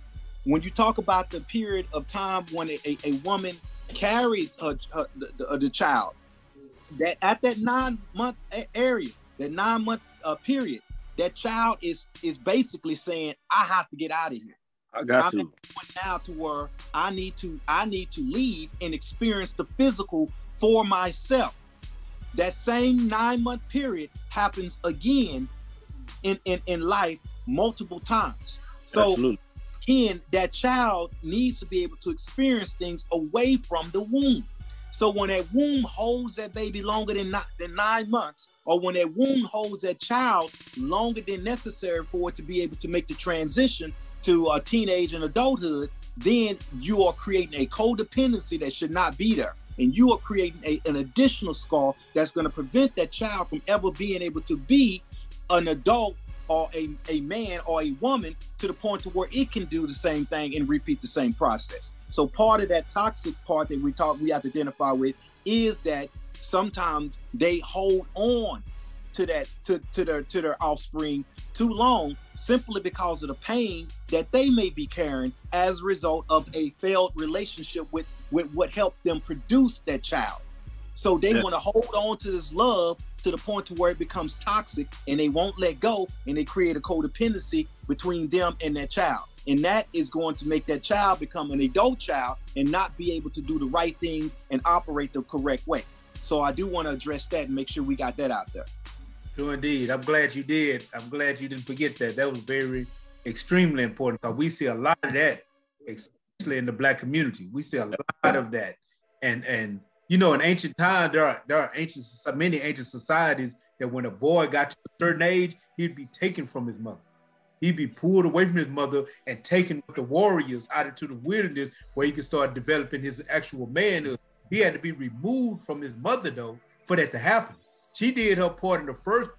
Speaker 7: When you talk about the period of time when a woman carries the child, that at that 9-month area, that 9-month period, that child is basically saying, I have to get out of here.
Speaker 1: I'm at the
Speaker 7: point now to where I need to leave and experience the physical for myself. That same 9-month period happens again in life multiple times. So
Speaker 1: Absolutely.
Speaker 7: Again, that child needs to be able to experience things away from the womb. So when that womb holds that baby longer than 9 months, or when that womb holds that child longer than necessary for it to be able to make the transition to teenage and adulthood, then you are creating a codependency that should not be there. And you are creating an additional scar that's going to prevent that child from ever being able to be an adult or a man or a woman to the point to where it can do the same thing and repeat the same process. So part of that toxic part that we have to identify with is that sometimes they hold on to that to their offspring too long, simply because of the pain that they may be carrying as a result of a failed relationship with what helped them produce that child. So they want to hold on to this love to the point to where it becomes toxic, and they won't let go, and they create a codependency between them and that child. And that is going to make that child become an adult child and not be able to do the right thing and operate the correct way. So I do want to address that and make sure we got that out there.
Speaker 5: Sure, indeed. I'm glad you did. I'm glad you didn't forget that. That was very, extremely important, because we see a lot of that, especially in the Black community. We see a lot of that. And you know, in ancient times, there are many ancient societies that when a boy got to a certain age, he'd be taken from his mother. He'd be pulled away from his mother and taken with the warriors out into the wilderness, where he could start developing his actual manhood. He had to be removed from his mother, though, for that to happen. She did her part in the first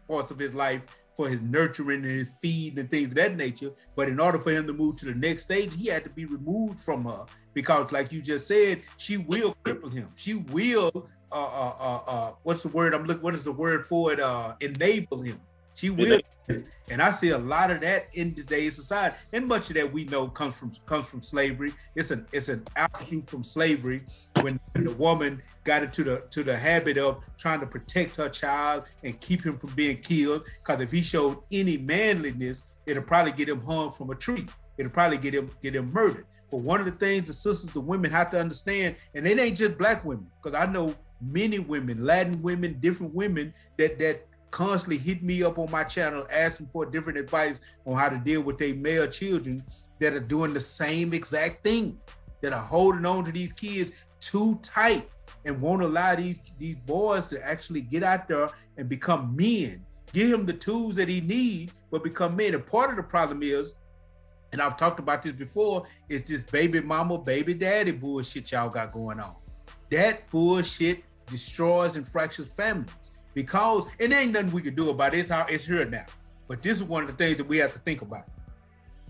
Speaker 5: parts of his life for his nurturing and his feeding and things of that nature. But in order for him to move to the next stage, he had to be removed from her, because like you just said, she will cripple him. She will, what's the word I'm looking, what is the word for it? Enable him. She will. And I see a lot of that in today's society. And much of that we know comes from slavery. It's an offshoot from slavery, when the woman got into the habit of trying to protect her child and keep him from being killed. Because if he showed any manliness, it'll probably get him hung from a tree. It'll probably get him murdered. But one of the things the sisters, the women have to understand, and it ain't just Black women, because I know many women, Latin women, different women that constantly hit me up on my channel asking for different advice on how to deal with their male children that are doing the same exact thing, that are holding on to these kids too tight and won't allow these boys to actually get out there and become men. Give him the tools that he needs, but become men. And part of the problem is, and I've talked about this before, is this baby mama, baby daddy bullshit y'all got going on. That bullshit destroys and fractures families because, and there ain't nothing we can do about it. It's here now. But this is one of the things that we have to think about.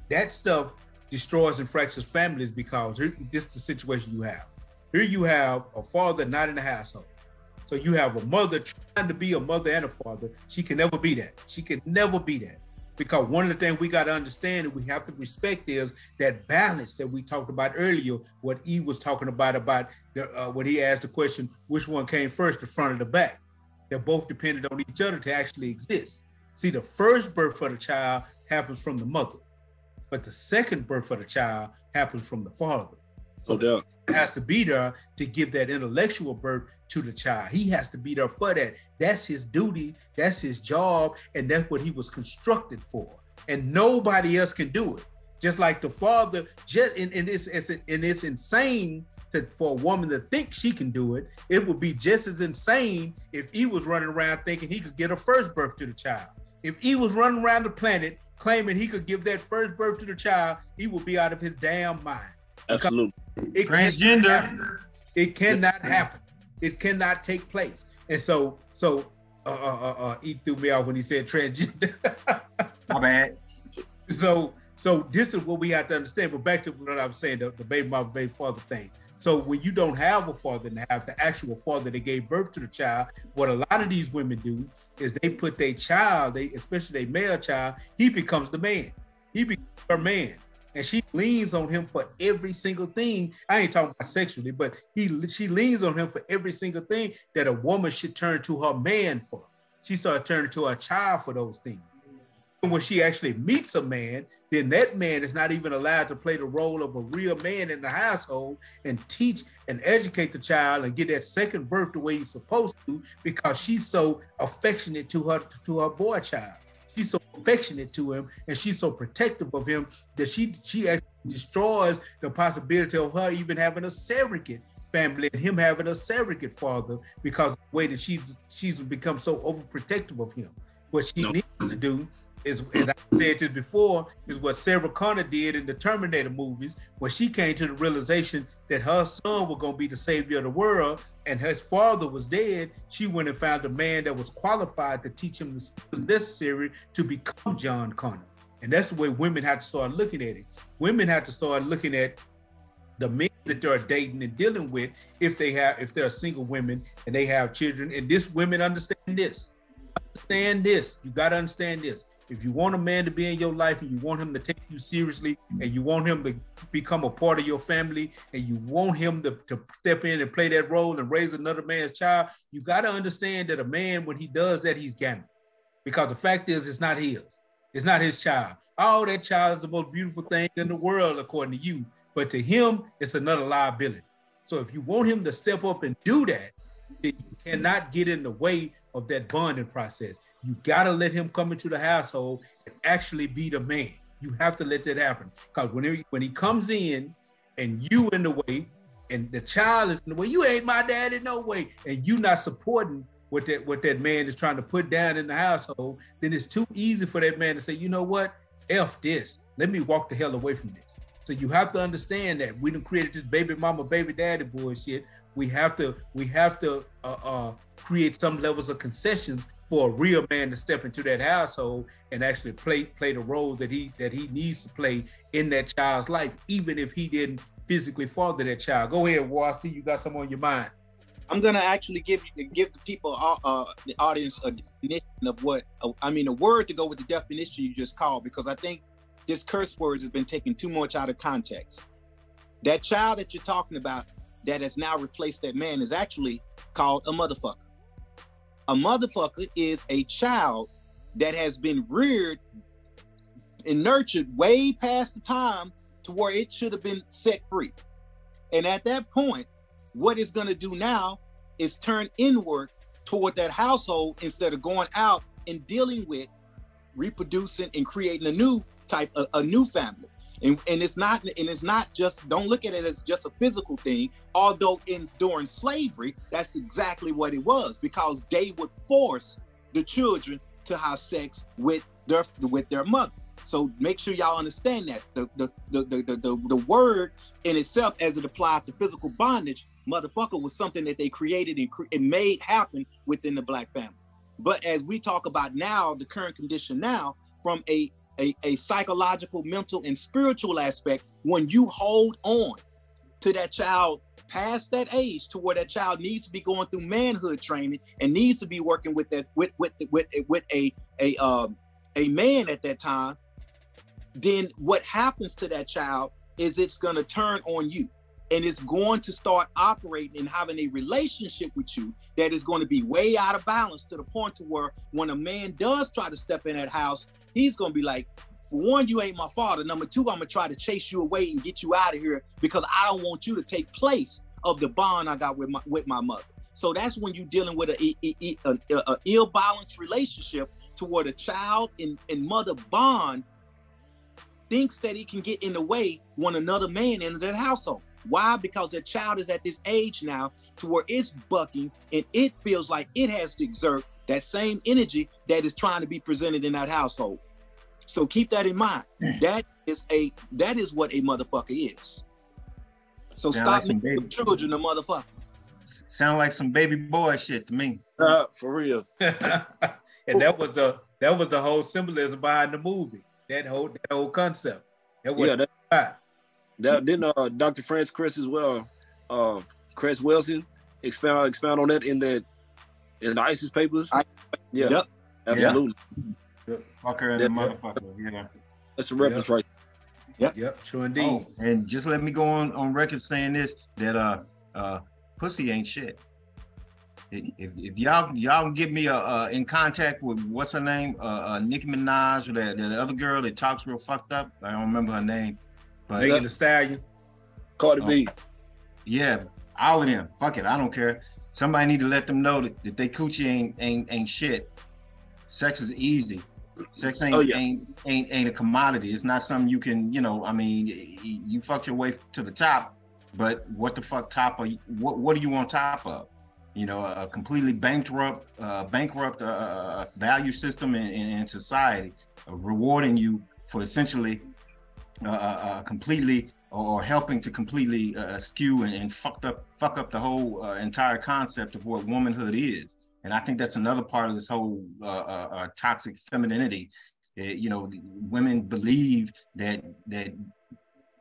Speaker 5: That stuff destroys and fractures families because this is the situation you have. Here you have a father not in the household. So you have a mother trying to be a mother and a father. She can never be that. She can never be that. Because one of the things we got to understand and we have to respect is that balance that we talked about earlier, what E was talking about when he asked the question, which one came first, the front or the back? They're both dependent on each other to actually exist. See, the first birth for the child happens from the mother, but the second birth for the child happens from the father. So there has to be there to give that intellectual birth to the child. He has to be there for that. That's his duty. That's his job. And that's what he was constructed for. And nobody else can do it. Just like the father, it's insane for a woman to think she can do it. It would be just as insane if he was running around thinking he could get a first birth to the child. If he was running around the planet claiming he could give that first birth to the child, he would be out of his damn mind.
Speaker 1: Absolutely.
Speaker 6: Transgender.
Speaker 5: It cannot happen. It cannot take place. And so he threw me off when he said transgender.
Speaker 6: My bad.
Speaker 5: So this is what we have to understand. But back to what I was saying, the baby mama, baby father thing. So when you don't have a father and have the actual father that gave birth to the child, what a lot of these women do is they put their child, especially their male child, he becomes the man. He becomes her man. And she leans on him for every single thing. I ain't talking about sexually, but she leans on him for every single thing that a woman should turn to her man for. She starts turning to her child for those things. And when she actually meets a man, then that man is not even allowed to play the role of a real man in the household and teach and educate the child and get that second birth the way he's supposed to, because she's so affectionate to her boy child. She's so affectionate to him and she's so protective of him that she actually destroys the possibility of her even having a surrogate family and him having a surrogate father, because of the way that she's become so overprotective of him. What she needs to do is, as I said this before, is what Sarah Connor did in the Terminator movies, where she came to the realization that her son was going to be the savior of the world and his father was dead. She went and found a man that was qualified to teach him the skills necessary to become John Connor. And that's the way women have to start looking at it. Women have to start looking at the men that they're dating and dealing with, if they're single women and they have children. And this women understand this. Understand this. You got to understand this. If you want a man to be in your life and you want him to take you seriously and you want him to become a part of your family and you want him to step in and play that role and raise another man's child, you got to understand that a man, when he does that, he's gambling. Because the fact is, it's not his. It's not his child. Oh, that child is the most beautiful thing in the world, according to you. But to him, it's another liability. So if you want him to step up and do that, then you cannot get in the way of that bonding process. You got to let him come into the household and actually be the man. You have to let that happen. Because when he comes in and you in the way and the child is in the way, you ain't my dad in no way, and you not supporting what that man is trying to put down in the household, then it's too easy for that man to say, you know what, F this. Let me walk the hell away from this. So you have to understand that we done created this baby mama, baby daddy bullshit. We have to create some levels of concessions for a real man to step into that household and actually play the role that he needs to play in that child's life, even if he didn't physically father that child. Go ahead, War. I see you got something on your mind.
Speaker 7: I'm gonna actually give the people, the audience, a definition of a word to go with the definition you just called, because I think this curse word has been taken too much out of context. That child that you're talking about that has now replaced that man is actually called a motherfucker. A motherfucker is a child that has been reared and nurtured way past the time to where it should have been set free. And at that point, what it's going to do now is turn inward toward that household instead of going out and dealing with reproducing and creating a new type, a new family. And it's not just, don't look at it as just a physical thing, although during slavery, that's exactly what it was, because they would force the children to have sex with their mother. So make sure y'all understand that the word in itself, as it applies to physical bondage, motherfucker, was something that they created and made happen within the Black family. But as we talk about now, the current condition now, from a psychological, mental, and spiritual aspect, when you hold on to that child past that age, to where that child needs to be going through manhood training and needs to be working with that with a man at that time, then what happens to that child is it's going to turn on you, and it's going to start operating and having a relationship with you that is going to be way out of balance, to the point to where when a man does try to step in that house, he's going to be like, for one, you ain't my father. Number two, I'm going to try to chase you away and get you out of here because I don't want you to take place of the bond I got with my mother. So that's when you're dealing with an ill-balanced relationship, to where the child and mother bond thinks that he can get in the way when another man enters that household. Why? Because the child is at this age now to where it's bucking, and it feels like it has to exert that same energy that is trying to be presented in that household. So keep that in mind. That is what a motherfucker is. So stop making children a motherfucker.
Speaker 6: Sound like some baby boy shit to me.
Speaker 1: For real.
Speaker 5: And that was the whole symbolism behind the movie. That whole concept.
Speaker 1: Dr. Franz Chris as well, Chris Wilson expound on that in the ISIS papers.
Speaker 7: Yep.
Speaker 1: Absolutely.
Speaker 6: Yep. Fucker and the motherfucker. Yeah.
Speaker 1: That's a reference right
Speaker 7: there.
Speaker 5: Yep, true indeed.
Speaker 6: Oh, and just let me go on record saying this, that pussy ain't shit. If y'all can get me in contact with, what's her name, Nicki Minaj, or that other girl that talks real fucked up, I don't remember her name, but
Speaker 5: Megan Thee Stallion,
Speaker 1: Cardi B.
Speaker 6: Yeah, all of them. Fuck it, I don't care. Somebody need to let them know that they coochie ain't shit. Sex is easy. Sex ain't a commodity. It's not something you can, you fucked your way to the top, but what the fuck top are you? What are you on top of? A completely bankrupt value system in society, rewarding you for essentially completely, or helping to completely skew and fuck up the whole entire concept of what womanhood is. And I think that's another part of this whole toxic femininity. Women believe that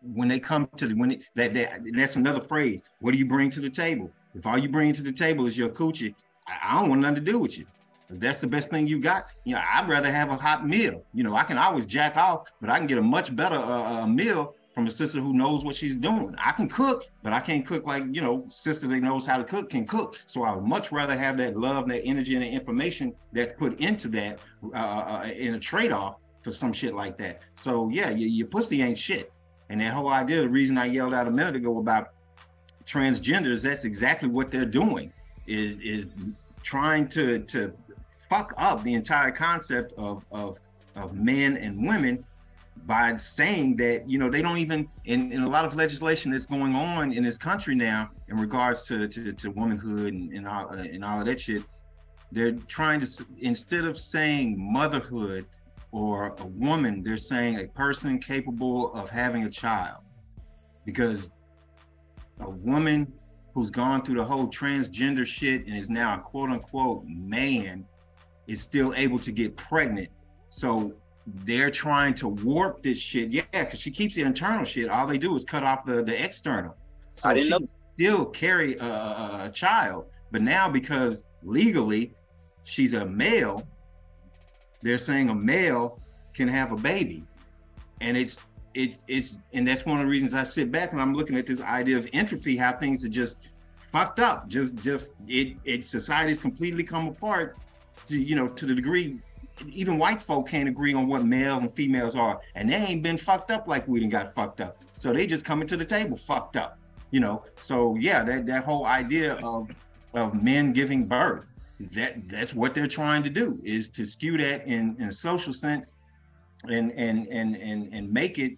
Speaker 6: when they come to that's another phrase. What do you bring to the table? If all you bring to the table is your coochie, I don't want nothing to do with you. If that's the best thing you got, I'd rather have a hot meal. I can always jack off, but I can get a much better meal from a sister who knows what she's doing. I can cook, but I can't cook like, sister that knows how to cook can cook. So I would much rather have that love, that energy, and the information that's put into that in a trade-off for some shit like that. So yeah, your pussy ain't shit. And that whole idea, the reason I yelled out a minute ago about transgenders, that's exactly what they're doing, is trying to fuck up the entire concept of men and women by saying that, they don't even, in a lot of legislation that's going on in this country now in regards to womanhood and all of that shit, they're trying to, instead of saying motherhood or a woman, they're saying a person capable of having a child. Because a woman who's gone through the whole transgender shit and is now a quote unquote man is still able to get pregnant. So they're trying to warp this shit. Yeah, because she keeps the internal shit. All they do is cut off the external. So
Speaker 7: I didn't know.
Speaker 6: Still carry a child, but now because legally she's a male, they're saying a male can have a baby. And it's and that's one of the reasons I sit back and I'm looking at this idea of entropy, how things are just fucked up. Society's completely come apart to the degree even white folk can't agree on what males and females are, and they ain't been fucked up like we done got fucked up. So they just coming to the table fucked up, So yeah, that whole idea of men giving birth, that's what they're trying to do, is to skew that in a social sense and make it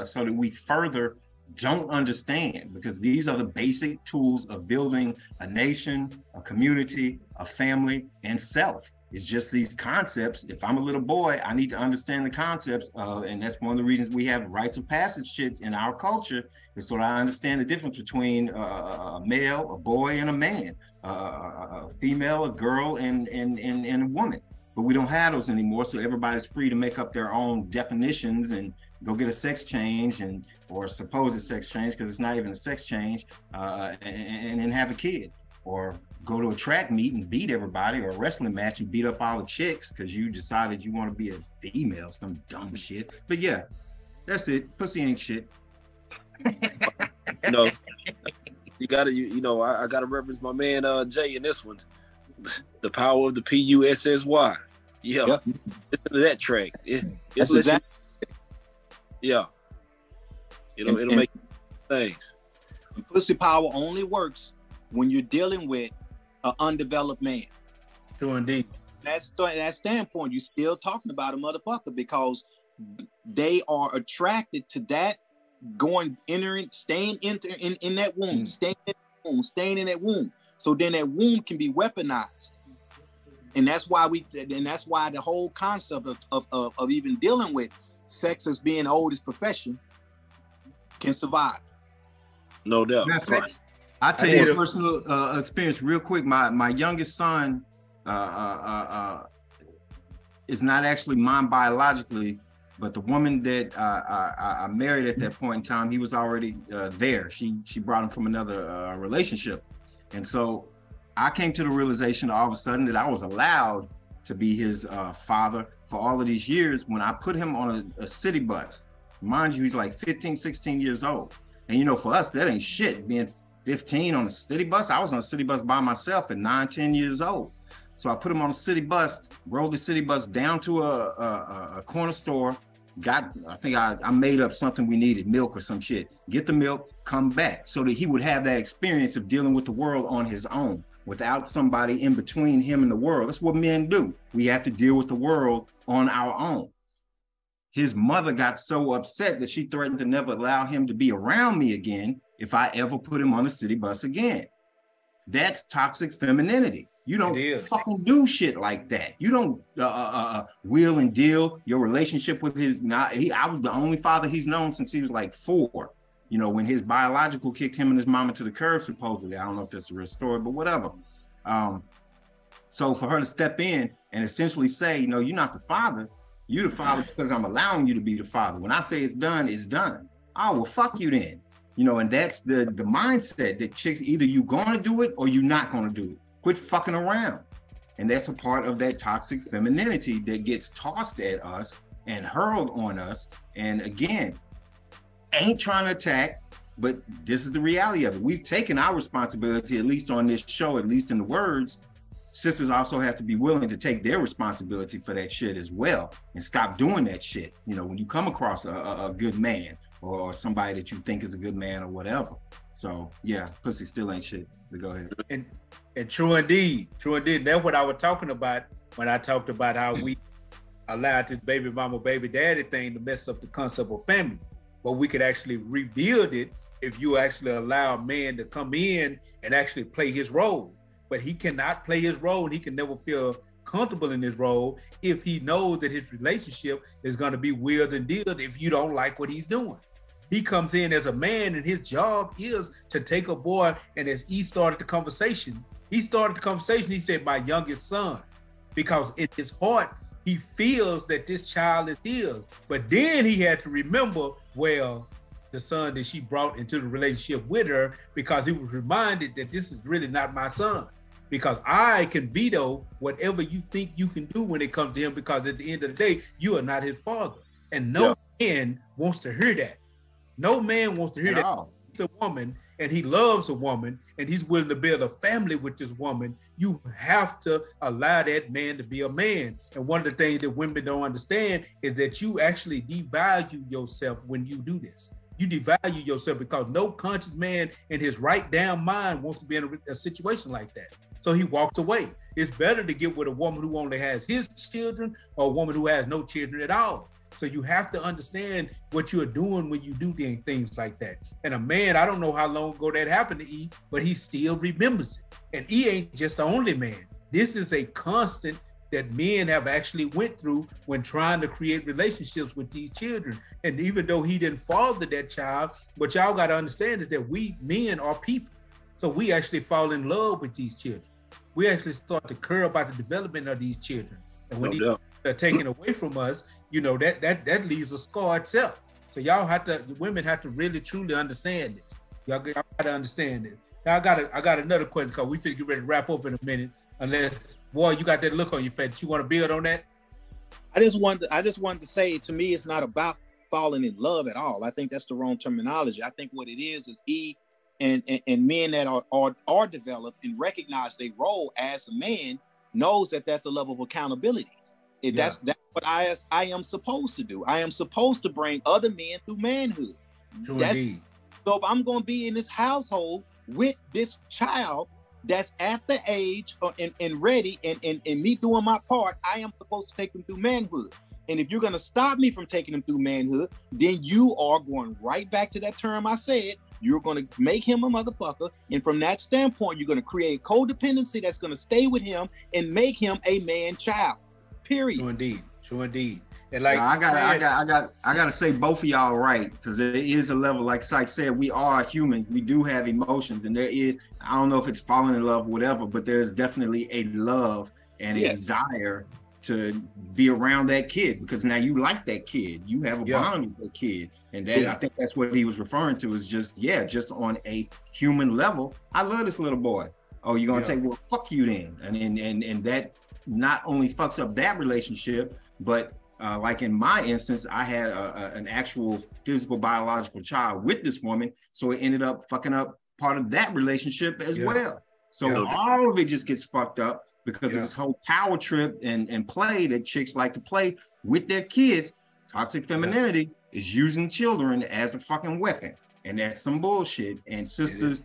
Speaker 6: so that we further don't understand, because these are the basic tools of building a nation, a community, a family, and self. It's just these concepts. If I'm a little boy, I need to understand the concepts, and that's one of the reasons we have rites of passage shit in our culture, is so that I understand the difference between a male, a boy, and a man, a female, a girl, and a woman. But we don't have those anymore, so everybody's free to make up their own definitions and go get a sex change or supposed sex change, because it's not even a sex change, and then have a kid, or go to a track meet and beat everybody, or a wrestling match and beat up all the chicks because you decided you want to be a female, some dumb shit. But yeah, that's it. Pussy ain't shit.
Speaker 1: You know, you gotta, I gotta reference my man Jay in this one. The power of the PUSSY. Yeah, yep. Listen to that track. It's exactly. Yeah, it'll make things.
Speaker 7: Pussy power only works when you're dealing with an undeveloped man.
Speaker 5: True indeed.
Speaker 7: That standpoint, you're still talking about a motherfucker, because they are attracted to that, staying in that womb, staying in that womb. So then that womb can be weaponized. And that's why the whole concept of even dealing with sex as being the oldest profession can survive.
Speaker 1: No doubt.
Speaker 6: I'll tell you a personal experience real quick. My youngest son is not actually mine biologically, but the woman that I married at that point in time, he was already there. She brought him from another relationship. And so I came to the realization all of a sudden that I was allowed to be his father for all of these years when I put him on a city bus. Mind you, he's like 15, 16 years old. And for us, that ain't shit, being 15 on a city bus. I was on a city bus by myself at 9, 10 years old. So I put him on a city bus, rolled the city bus down to a corner store, I think I made up something we needed, milk or some shit. Get the milk, come back, so that he would have that experience of dealing with the world on his own, without somebody in between him and the world. That's what men do. We have to deal with the world on our own. His mother got so upset that she threatened to never allow him to be around me again if I ever put him on a city bus again. That's toxic femininity. You don't fucking do shit like that. You don't wheel and deal your relationship with his. I was the only father he's known since he was like 4. When his biological kicked him and his mama to the curb, supposedly. I don't know if that's a real story, but whatever. So for her to step in and essentially say, you're not the father. You're the father because I'm allowing you to be the father. When I say it's done, it's done. Oh, well, fuck you then. And that's the mindset that chicks, either you gonna do it or you're not gonna do it. Quit fucking around. And that's a part of that toxic femininity that gets tossed at us and hurled on us. And again, ain't trying to attack, but this is the reality of it. We've taken our responsibility, at least on this show, at least in the words. Sisters also have to be willing to take their responsibility for that shit as well and stop doing that shit. When you come across a good man or somebody that you think is a good man or whatever. So yeah, pussy still ain't shit. But go ahead.
Speaker 5: And true indeed. That's what I was talking about when I talked about how we allowed this baby mama, baby daddy thing to mess up the concept of family. But we could actually rebuild it if you actually allow a man to come in and actually play his role. But he cannot play his role, and he can never feel comfortable in his role if he knows that his relationship is going to be wheeled and dealed if you don't like what he's doing. He comes in as a man, and his job is to take a boy, and as he started the conversation, he said, my youngest son, because in his heart, he feels that this child is his. But then he had to remember, well, the son that she brought into the relationship with her, because he was reminded that this is really not my son, because I can veto whatever you think you can do when it comes to him, because at the end of the day, you are not his father. And no man wants to hear that. No man wants to hear that. It's a woman, and he loves a woman, and he's willing to build a family with this woman. You have to allow that man to be a man. And one of the things that women don't understand is that you actually devalue yourself when you do this. You devalue yourself, because no conscious man in his right damn mind wants to be in a situation like that. So he walks away. It's better to get with a woman who only has his children, or a woman who has no children at all. So you have to understand what you're doing when you do things like that. And a man, I don't know how long ago that happened to E, but he still remembers it. And E ain't just the only man. This is a constant that men have actually went through when trying to create relationships with these children. And even though he didn't father that child, what y'all got to understand is that we men are people. So we actually fall in love with these children. We actually start to care about the development of these children. And when these are taken away from us, you know, that leaves a scar itself. So y'all have to, women have to really truly understand this. Y'all got to understand this. Now I got another question because we figure get ready to wrap up in a minute. Unless, boy, you got that look on your face. You want to build on that?
Speaker 7: I just wanted to say, to me, it's not about falling in love at all. I think that's the wrong terminology. I think what it is and men that are developed and recognize their role as a man knows that that's a level of accountability. That's what I am supposed to do. I am supposed to bring other men through manhood.
Speaker 5: True indeed.
Speaker 7: So if I'm going to be in this household with this child that's at the age and ready and me doing my part, I am supposed to take them through manhood. And if you're going to stop me from taking them through manhood, then you are going right back to that term I said. You're going to make him a motherfucker. And from that standpoint, you're going to create codependency that's going to stay with him and make him a man-child. Period.
Speaker 5: True indeed. True indeed. And like
Speaker 6: I gotta say both of y'all right, because there is a level, like Syke said, we are human. We do have emotions, and there is, I don't know if it's falling in love or whatever, but there's definitely a love and a desire to be around that kid, because now you like that kid. You have a bond with that kid. And that I think that's what he was referring to, is just on a human level. I love this little boy. Oh, you're gonna say, well, fuck you then. And that not only fucks up that relationship, but like in my instance, I had an actual physical biological child with this woman, so it ended up fucking up part of that relationship as well. So all of it just gets fucked up because of this whole power trip and play that chicks like to play with their kids. Toxic femininity is using children as a fucking weapon, and that's some bullshit. And sisters,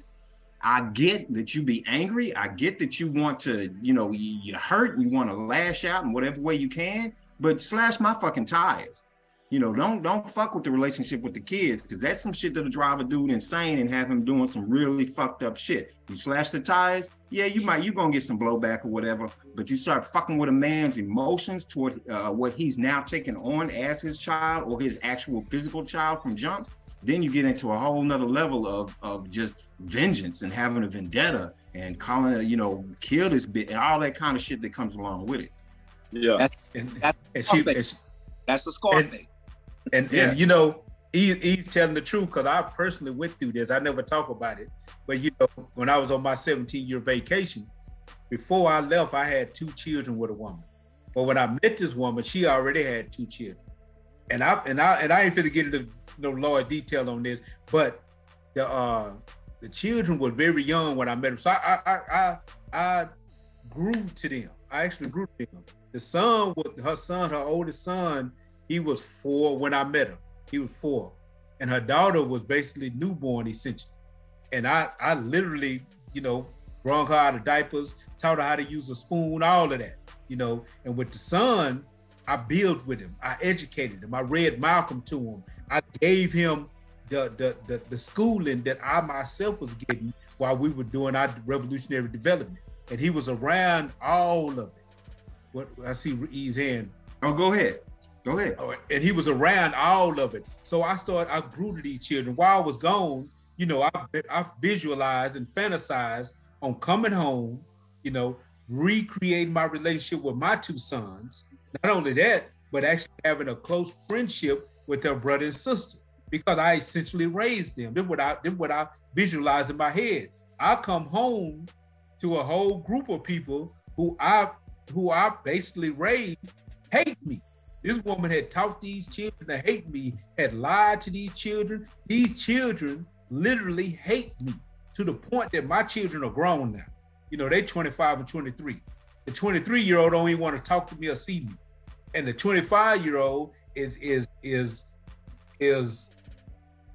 Speaker 6: I get that you be angry. I get that you want to, you know, you hurt, you want to lash out in whatever way you can. But slash my fucking tires. You know, don't fuck with the relationship with the kids, because that's some shit that'll drive a dude insane and have him doing some really fucked up shit. You slash the tires, you gonna get some blowback or whatever, but you start fucking with a man's emotions toward what he's now taking on as his child or his actual physical child from jump, then you get into a whole nother level of just vengeance and having a vendetta and calling it, you know, kill this bit and all that kind of shit that comes along with it.
Speaker 7: Yeah, that's the scar thing.
Speaker 5: And you know, he's telling the truth, because I personally went through this. I never talk about it, but you know, when I was on my 17-year vacation, before I left, I had 2 children with a woman. But when I met this woman, she already had 2 children. And I ain't finna get into no law detail on this, but the children were very young when I met them. So I grew to them. I actually grew to them. The son, her oldest son, he was 4 when I met him. He was 4. And her daughter was basically newborn, essentially. And I literally, you know, brung her out of diapers, taught her how to use a spoon, all of that, you know. And with the son, I built with him. I educated him. I read Malcolm to him. I gave him the schooling that I myself was getting while we were doing our revolutionary development. And he was around all of it. What I see E's hand.
Speaker 6: Oh, go ahead. Go ahead.
Speaker 5: And he was around all of it. So I grew to these children. While I was gone, you know, I visualized and fantasized on coming home, you know, recreating my relationship with my 2 sons. Not only that, but actually having a close friendship with their brother and sister, because I essentially raised them. This is what I visualized in my head. I come home to a whole group of people who I basically raised hate me. This woman had taught these children to hate me, had lied to these children. These children literally hate me to the point that my children are grown now. You know, they 25 and 23. The 23-year-old don't even want to talk to me or see me. And the 25-year-old is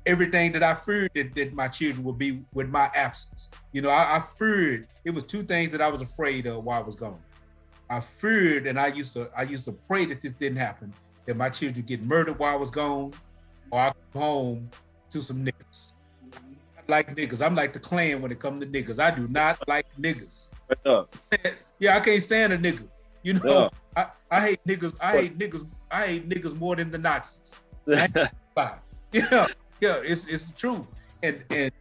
Speaker 5: everything that I feared that my children would be with my absence. You know, I feared, it was 2 things that I was afraid of while I was gone. I feared, and I used to pray that this didn't happen, that my children get murdered while I was gone, or I come home to some niggas. I like niggas. I'm like the Klan when it comes to niggas. I do not like niggas. Yeah, I can't stand a nigga. You know, I hate niggas. I hate niggas more than the Nazis. Yeah, it's the truth. And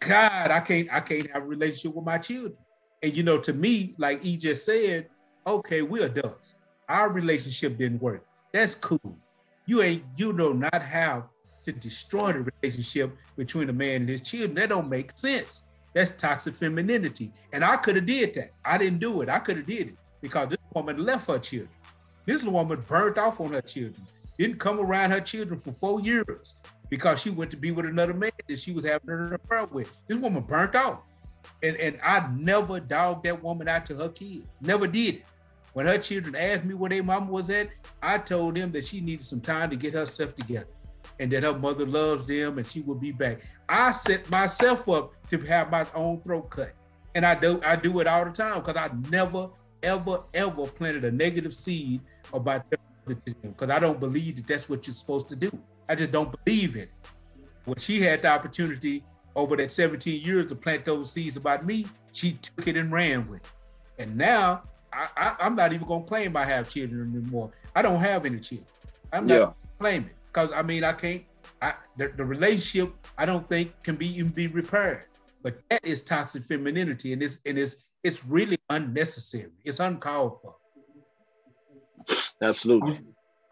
Speaker 5: God, I can't have a relationship with my children. And you know, to me, like he just said, okay, we're adults. Our relationship didn't work. That's cool. You do not have to destroy the relationship between a man and his children. That don't make sense. That's toxic femininity. And I could have did that. I didn't do it. I could have did it because this woman left her children. This woman burnt off on her children. Didn't come around her children for 4 years because she went to be with another man that she was having an affair with. This woman burnt off. And I never dogged that woman out to her kids. Never did it. When her children asked me where their mama was at, I told them that she needed some time to get herself together and that her mother loves them and she will be back. I set myself up to have my own throat cut. And I do it all the time because I never, ever, ever planted a negative seed about them because I don't believe that that's what you're supposed to do. I just don't believe in it. When she had the opportunity over that 17 years to plant those seeds about me, she took it and ran with it. And now I'm not even gonna claim I have children anymore. I don't have any children. I'm not claiming because I mean the relationship I don't think can even be repaired. But that is toxic femininity, and it's really unnecessary. It's uncalled for.
Speaker 1: Absolutely.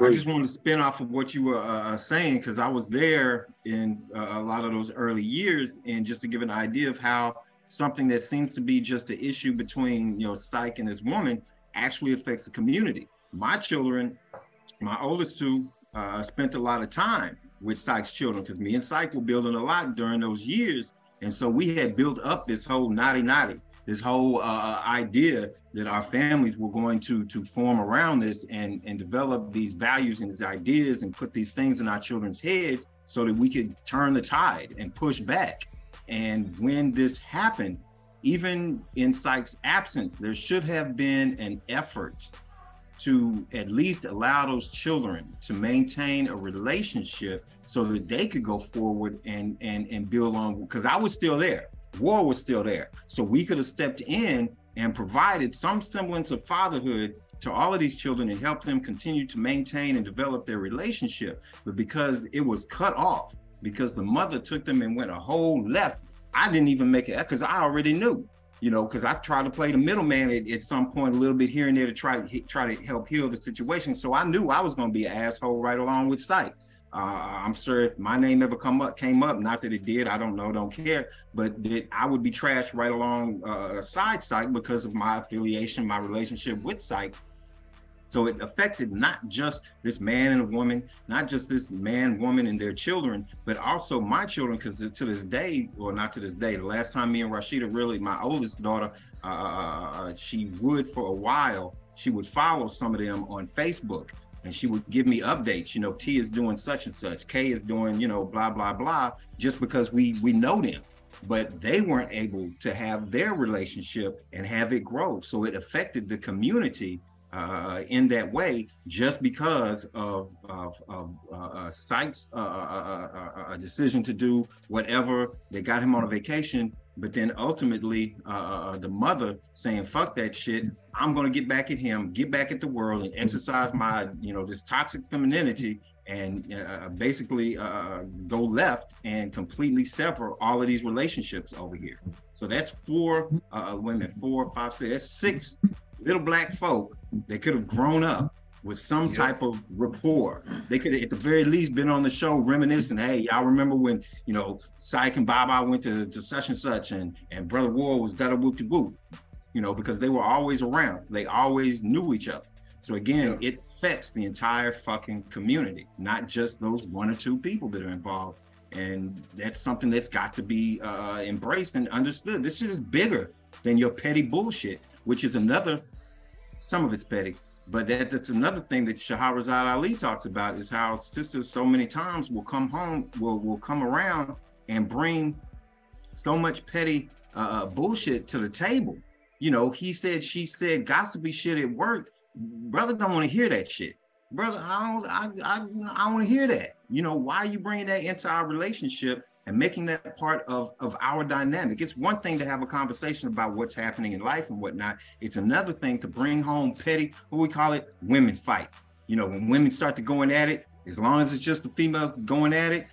Speaker 6: I just wanted to spin off of what you were saying because I was there in a lot of those early years, and just to give an idea of how something that seems to be just an issue between, you know, Syke and his woman actually affects the community. My children, my oldest two, spent a lot of time with Syke's children because me and Syke were building a lot during those years. And so we had built up this whole naughty, this whole idea that our families were going to form around this and develop these values and these ideas and put these things in our children's heads so that we could turn the tide and push back. And when this happened, even in Syke's absence, there should have been an effort to at least allow those children to maintain a relationship so that they could go forward and build on, because I was still there. War was still there. So we could have stepped in and provided some semblance of fatherhood to all of these children and helped them continue to maintain and develop their relationship. But because it was cut off, because the mother took them and went a whole left, I didn't even make it, because I already knew, you know, because I tried to play the middleman at some point a little bit here and there to try to help heal the situation. So I knew I was going to be an asshole right along with Syke. I'm sure if my name ever came up, not that it did, I don't know, don't care, but that I would be trashed right along side Syke because of my affiliation, my relationship with Syke. So it affected not just this man and a woman, not just this man, woman, and their children, but also my children, because to this day, or not to this day, the last time me and Rashida, really, my oldest daughter, she would, for a while, she would follow some of them on Facebook. And she would give me updates, you know, T is doing such and such, K is doing, you know, blah, blah, blah, just because we know them. But they weren't able to have their relationship and have it grow. So it affected the community in that way, just because of Syke's decision to do whatever. They got him on a vacation, but then ultimately the mother saying, fuck that shit, I'm gonna get back at him, get back at the world and exercise my, you know, this toxic femininity and basically go left and completely sever all of these relationships over here. So that's 4 women, 4, 5, 6, that's 6 little black folk that could have grown up with some type of rapport. They could have at the very least been on the show reminiscing, hey, y'all remember when, you know, Syke and Baba went to such and such and Brother War was da whoop de whoop, you know, because they were always around. They always knew each other. So again, it affects the entire fucking community, not just those 1 or 2 people that are involved. And that's something that's got to be embraced and understood. This shit is bigger than your petty bullshit, which is another, some of it's petty, but that's another thing that Shahrazad Ali talks about, is how sisters so many times will come home, will come around and bring so much petty bullshit to the table. You know, he said, she said, gossipy shit at work. Brother don't want to hear that shit. Brother, I don't want to hear that. You know, why are you bringing that into our relationship and making that part of our dynamic. It's one thing to have a conversation about what's happening in life and whatnot. It's another thing to bring home petty, what we call it, women fight. You know, when women start to going at it, as long as it's just the females going at it,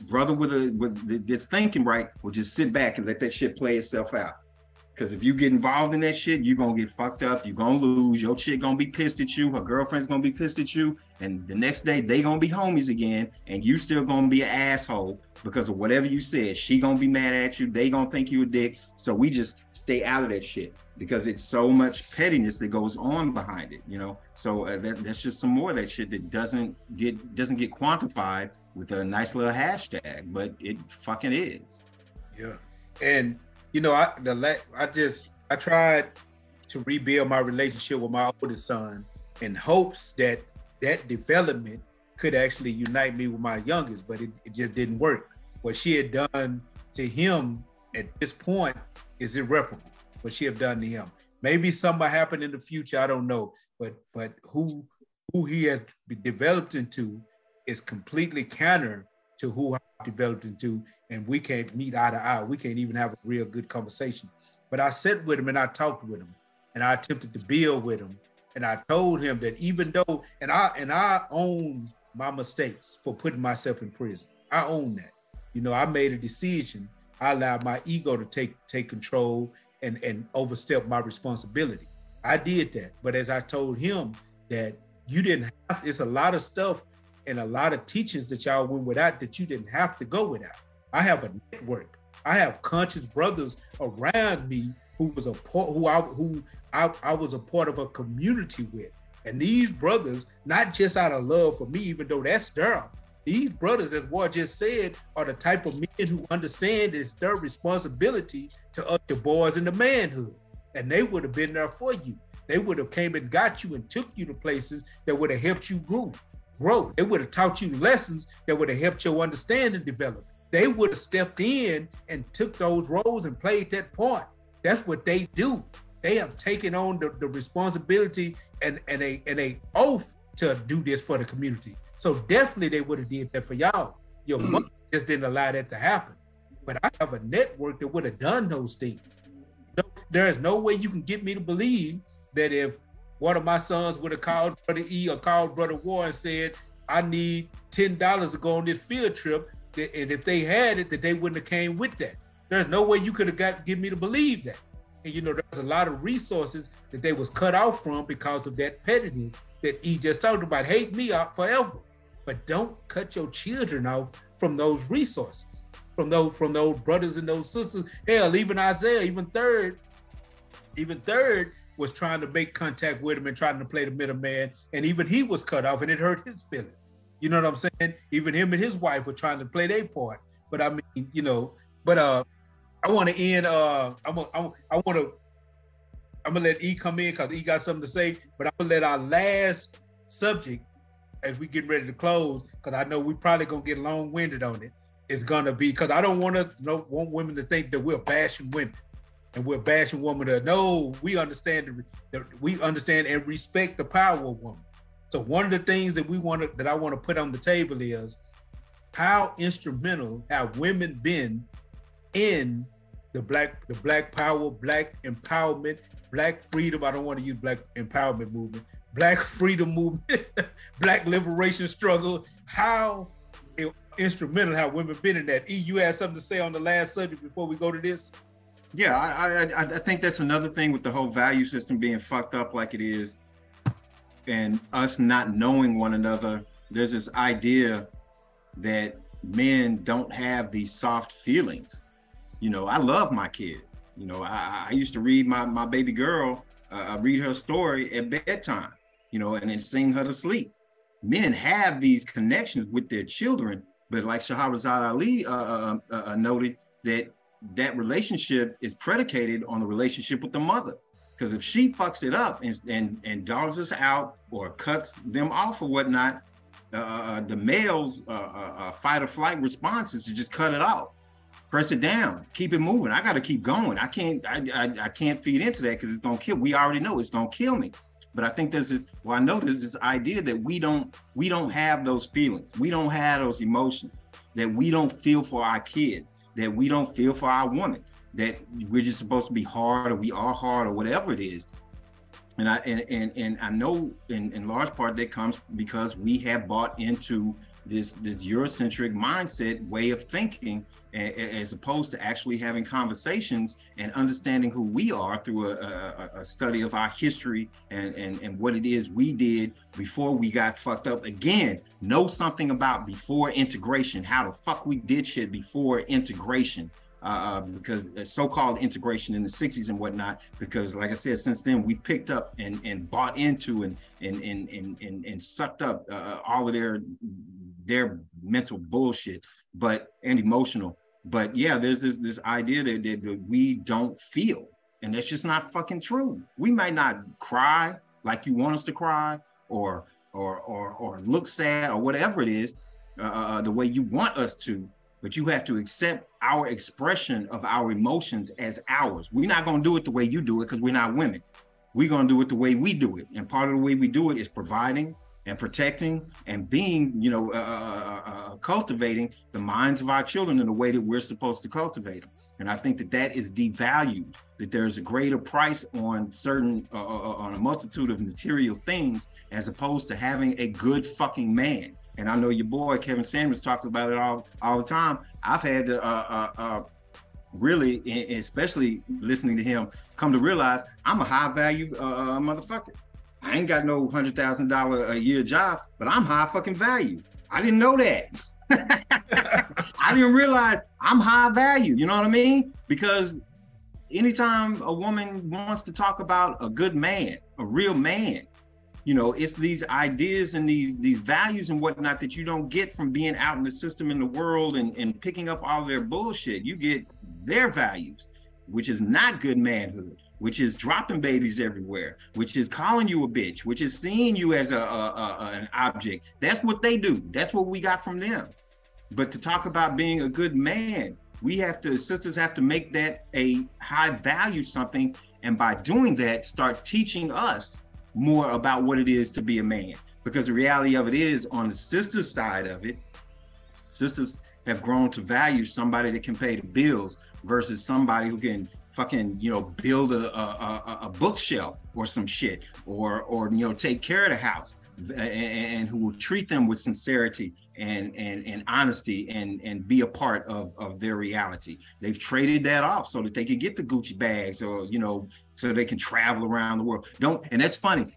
Speaker 6: brother with this thinking right will just sit back and let that shit play itself out. Because if you get involved in that shit, you're gonna get fucked up, you're gonna lose, your chick gonna be pissed at you, her girlfriend's gonna be pissed at you, and the next day they gonna be homies again, and you still gonna be an asshole because of whatever you said. She gonna be mad at you, they gonna think you a dick. So we just stay out of that shit because it's so much pettiness that goes on behind it, you know? So that's just some more of that shit that doesn't get quantified with a nice little hashtag, but it fucking is.
Speaker 5: Yeah, and you know, I tried to rebuild my relationship with my oldest son in hopes that development could actually unite me with my youngest, but it just didn't work. What she had done to him at this point is irreparable. What she have done to him. Maybe something happened in the future, I don't know, but who he has developed into is completely counter to who I developed into, and we can't meet eye to eye. We can't even have a real good conversation. But I sat with him and I talked with him and I attempted to build with him. And I told him that even though, and I own my mistakes for putting myself in prison. I own that. You know, I made a decision. I allowed my ego to take control and overstep my responsibility. I did that. But as I told him that you didn't have, it's a lot of stuff and a lot of teachings that y'all went without that you didn't have to go without. I have a network. I have conscious brothers around me who was I was a part of a community with. And these brothers, not just out of love for me, even though that's there, these brothers, as Ward just said, are the type of men who understand it's their responsibility to usher boys into manhood. And they would have been there for you. They would have came and got you and took you to places that would have helped you grow. They would have taught you lessons that would have helped your understanding develop. They would have stepped in and took those roles and played that part. That's what they do. They have taken on the responsibility and a oath to do this for the community. So definitely they would have did that for y'all. Your mother just didn't allow that to happen. But I have a network that would have done those things. There is no way you can get me to believe that if one of my sons would have called Brother E or called Brother War and said, I need $10 to go on this field trip, and if they had it, that they wouldn't have came with that. There's no way you could have get me to believe that. And you know, there's a lot of resources that they was cut off from because of that pettiness that E just talked about. Hate me out forever, but don't cut your children off from those resources, from those brothers and those sisters. Hell, even Isaiah, even third was trying to make contact with him and trying to play the middleman, and even he was cut off, and it hurt his feelings. You know what I'm saying? Even him and his wife were trying to play their part. But I mean, you know, but I want to end. I'm gonna let E come in because E got something to say. But I'm gonna let our last subject, as we get ready to close, because I know we probably gonna get long-winded on it. It's gonna be because I don't want women to think that we're bashing women. And we're bashing women to no, we understand and respect the power of women. So one of the things that I want to put on the table is how instrumental have women been in the black power, black empowerment, black freedom. I don't want to use black empowerment movement, black freedom movement, black liberation struggle. How instrumental have women been in that? E, you had something to say on the last subject before we go to this?
Speaker 6: Yeah, I think that's another thing with the whole value system being fucked up like it is, and us not knowing one another. There's this idea that men don't have these soft feelings. You know, I love my kid. You know, I used to read my baby girl, read her story at bedtime, you know, and then sing her to sleep. Men have these connections with their children, but like Shahrazad Ali noted, that relationship is predicated on the relationship with the mother. Because if she fucks it up and dogs us out or cuts them off or whatnot, the male's fight or flight response is to just cut it off, press it down, keep it moving. I got to keep going. I can't feed into that because it's gonna kill. We already know it's gonna kill me. But I think there's this. Well, I know there's this idea that we don't have those feelings. We don't have those emotions. that we don't feel for our kids, that we don't feel for our woman, that we're just supposed to be hard, or we are hard, or whatever it is. And I know in large part that comes because we have bought into this Eurocentric mindset way of thinking, as opposed to actually having conversations and understanding who we are through a study of our history and what it is we did before we got fucked up. Again, know something about before integration, how the fuck we did shit before integration. Because so-called integration in the 60s and whatnot, because like I said, since then we picked up and bought into and sucked up all of their mental bullshit, and emotional. But yeah, there's this idea that we don't feel, and that's just not fucking true. We might not cry like you want us to cry, or look sad, or whatever it is, the way you want us to. But you have to accept our expression of our emotions as ours. We're not going to do it the way you do it because we're not women. We're going to do it the way we do it. And part of the way we do it is providing and protecting and being, cultivating the minds of our children in the way that we're supposed to cultivate them. And I think that is devalued, that there's a greater price on certain, on a multitude of material things, as opposed to having a good fucking man. And I know your boy, Kevin Samuels, talked about it all the time. I've had to really, especially listening to him, come to realize I'm a high value motherfucker. I ain't got no $100,000 a year job, but I'm high fucking value. I didn't know that. I didn't realize I'm high value, you know what I mean? Because anytime a woman wants to talk about a good man, a real man, it's these ideas and these values and whatnot that you don't get from being out in the system in the world and picking up all their bullshit. You get their values, which is not good manhood, which is dropping babies everywhere, which is calling you a bitch, which is seeing you as an object. That's what they do. That's what we got from them. But to talk about being a good man, sisters have to make that a high value something. And by doing that, start teaching us more about what it is to be a man. Because the reality of it is, on the sister side of it, sisters have grown to value somebody that can pay the bills versus somebody who can fucking, build a bookshelf or some shit, or take care of the house, and who will treat them with sincerity and honesty and be a part of their reality. They've traded that off so that they can get the Gucci bags, or so they can travel around the world. And that's funny.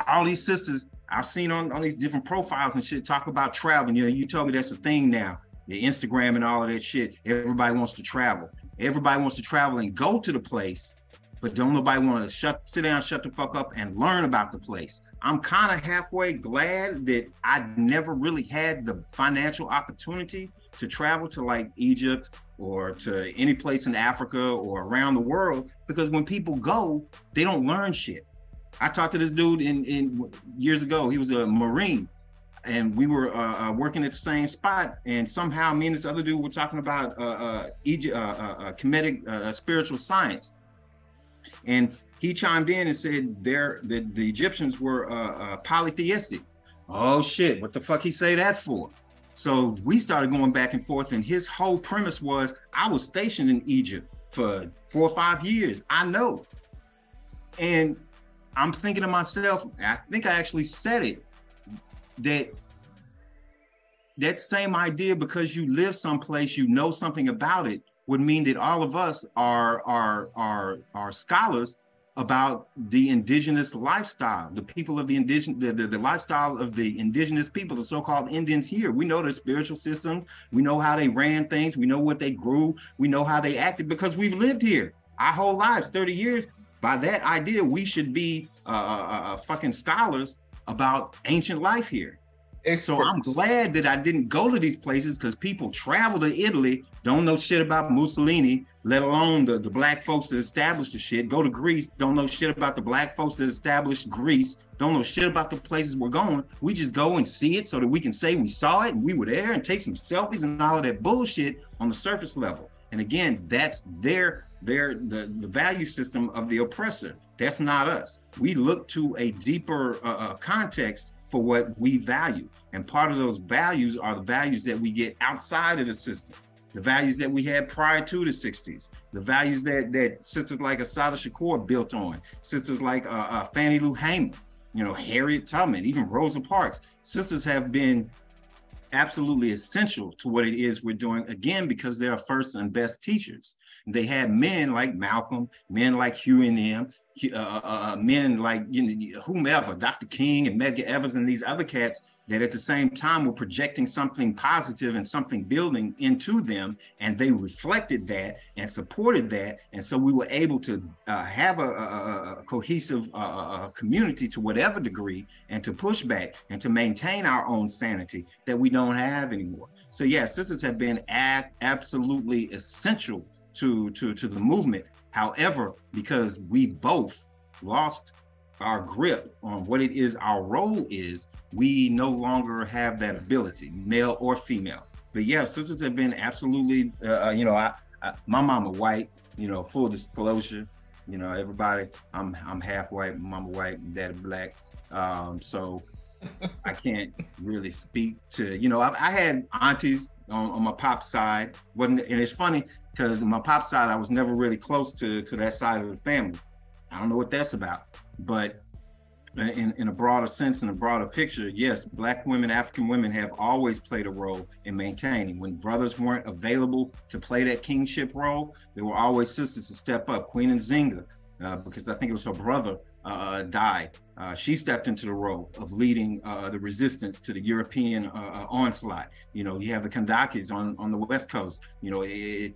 Speaker 6: All these sisters I've seen on these different profiles and shit talk about traveling. You told me that's a thing now. The Instagram and all of that shit. Everybody wants to travel. Everybody wants to travel and go to the place, but don't nobody want to sit down, shut the fuck up, and learn about the place. I'm kind of halfway glad that I never really had the financial opportunity to travel to like Egypt or to any place in Africa or around the world, because when people go, they don't learn shit. I talked to this dude in years ago. He was a Marine, and we were working at the same spot. And somehow me and this other dude were talking about Kemetic spiritual science. And he chimed in and said the Egyptians were polytheistic. Oh shit, what the fuck he say that for? So we started going back and forth, and his whole premise was, I was stationed in Egypt for 4 or 5 years. I know. And I'm thinking to myself, I think I actually said it, that same idea, because you live someplace, you know something about it, would mean that all of us are scholars about the indigenous lifestyle, the people of the lifestyle of the indigenous people, the so-called Indians here. We know their spiritual systems. We know how they ran things. We know what they grew. We know how they acted, because we've lived here our whole lives, 30 years. By that idea, we should be fucking scholars about ancient life here. Experts. So I'm glad that I didn't go to these places, because people travel to Italy, don't know shit about Mussolini, let alone the black folks that established the shit. Go to Greece, don't know shit about the black folks that established Greece, don't know shit about the places we're going. We just go and see it so that we can say we saw it and we were there, and take some selfies and all of that bullshit on the surface level. And again, that's the value system of the oppressor. That's not us. We look to a deeper context for what we value. And part of those values are the values that we get outside of the system, the values that we had prior to the 60s, the values that sisters like Assata Shakur built on, sisters like Fannie Lou Hamer, Harriet Tubman, even Rosa Parks. Sisters have been absolutely essential to what it is we're doing, again, because they're first and best teachers. They had men like Malcolm, men like Hugh and them, men like whomever, Dr. King and Medgar Evers and these other cats that at the same time were projecting something positive and something building into them, and they reflected that and supported that. And so we were able to have a cohesive community to whatever degree, and to push back and to maintain our own sanity that we don't have anymore. So yeah, sisters have been absolutely essential to the movement. However, because we both lost our grip on what it is our role is, we no longer have that ability, male or female. But yeah, sisters have been absolutely, my mama white, full disclosure, everybody, I'm half white, mama white, and daddy black. So I can't really speak to, I had aunties on my pop's side, and it's funny because on my pop's side, I was never really close to that side of the family. I don't know what that's about, but in a broader sense, in a broader picture, yes, Black women, African women have always played a role in maintaining. When brothers weren't available to play that kingship role, there were always sisters to step up. Queen Nzinga, because I think it was her brother died, she stepped into the role of leading the resistance to the European onslaught. You have the Kandakis on the West Coast.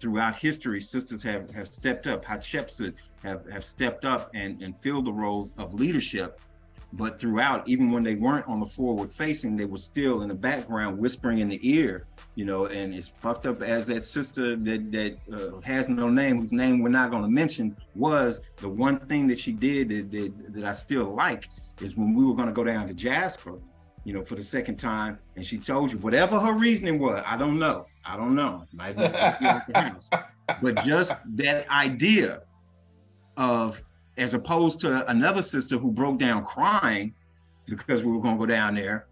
Speaker 6: Throughout history, sisters have stepped up. Hatshepsut have stepped up and filled the roles of leadership. But throughout, even when they weren't on the forward facing, they were still in the background whispering in the ear, and as fucked up as that sister that has no name, whose name we're not going to mention, was, the one thing that she did that I still like is when we were going to go down to Jasper, for the second time, and she told you, whatever her reasoning was, I don't know. Might be at the house. But just that idea of, as opposed to another sister who broke down crying because we were going to go down there,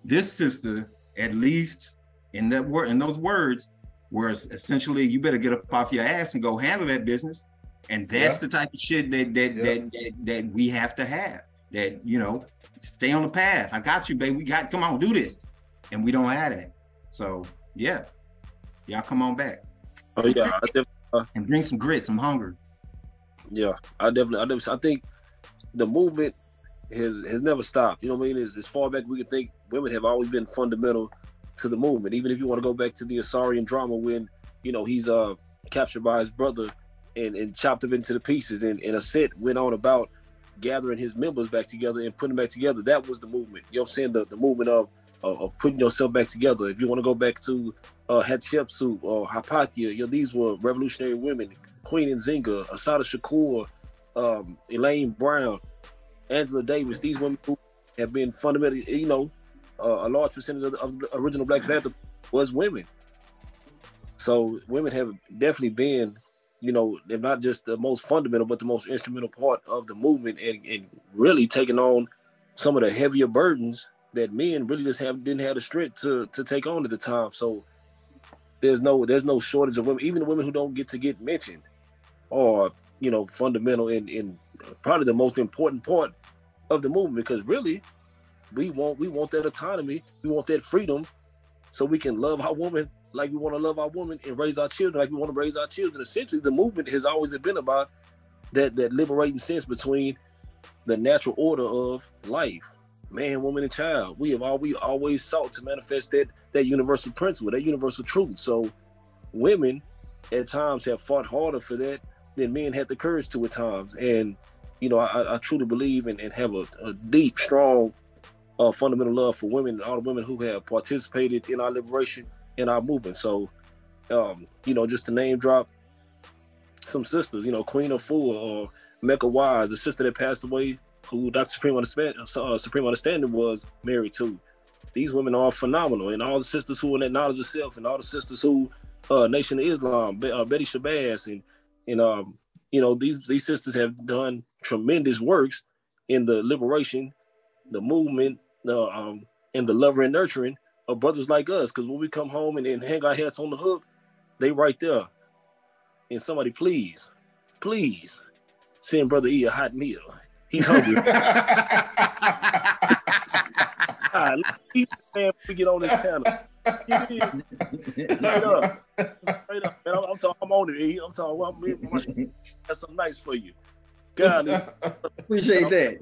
Speaker 6: this sister, at least in those words, were essentially, you better get up off your ass and go handle that business. And that's the type of shit that we have to have. That, stay on the path. I got you, baby. Come on, do this. And we don't have that. So yeah, y'all come on back.
Speaker 1: Oh yeah,
Speaker 6: and bring some grit, some hunger.
Speaker 1: Yeah, I think the movement has never stopped. As far back we can think, women have always been fundamental to the movement. Even if you want to go back to the Asarian drama when, he's captured by his brother and chopped him into the pieces, and a set went on about gathering his members back together and putting them back together. That was the movement. You know what I'm saying? The movement of putting yourself back together. If you want to go back to Hatshepsut or Hypatia, these were revolutionary women. Queen Nzinga, Assata Shakur, Elaine Brown, Angela Davis, these women who have been fundamentally, a large percentage of the original Black Panther was women. So women have definitely been, they're not just the most fundamental, but the most instrumental part of the movement, and really taking on some of the heavier burdens that men really just didn't have the strength to take on at the time. So there's no shortage of women, even the women who don't get mentioned, are fundamental in probably the most important part of the movement, because really we want that autonomy, we want that freedom, so we can love our woman like we want to love our woman and raise our children like we want to raise our children. Essentially, the movement has always been about that liberating sense between the natural order of life, man, woman, and child. We always sought to manifest that universal principle, that universal truth. So women at times have fought harder for that than men had the courage to at times. And, I truly believe and have a deep, strong, fundamental love for women and all the women who have participated in our liberation, in our movement. So, just to name drop some sisters, Queen Afua or Mecca Wise, the sister that passed away, who Dr. Supreme Understanding was married to. These women are phenomenal, and all the sisters who in that knowledge of self, and all the sisters who Nation of Islam, Betty Shabazz, and these sisters have done tremendous works in the liberation, the movement, and the lover and nurturing of brothers like us. Because when we come home and hang our hats on the hook, they right there. And somebody, please send Brother E a hot meal. He's hungry. Man, we get on this channel. Straight up. Man, I'm on it, E. I'm talking. That's something nice for you. God,
Speaker 6: appreciate that.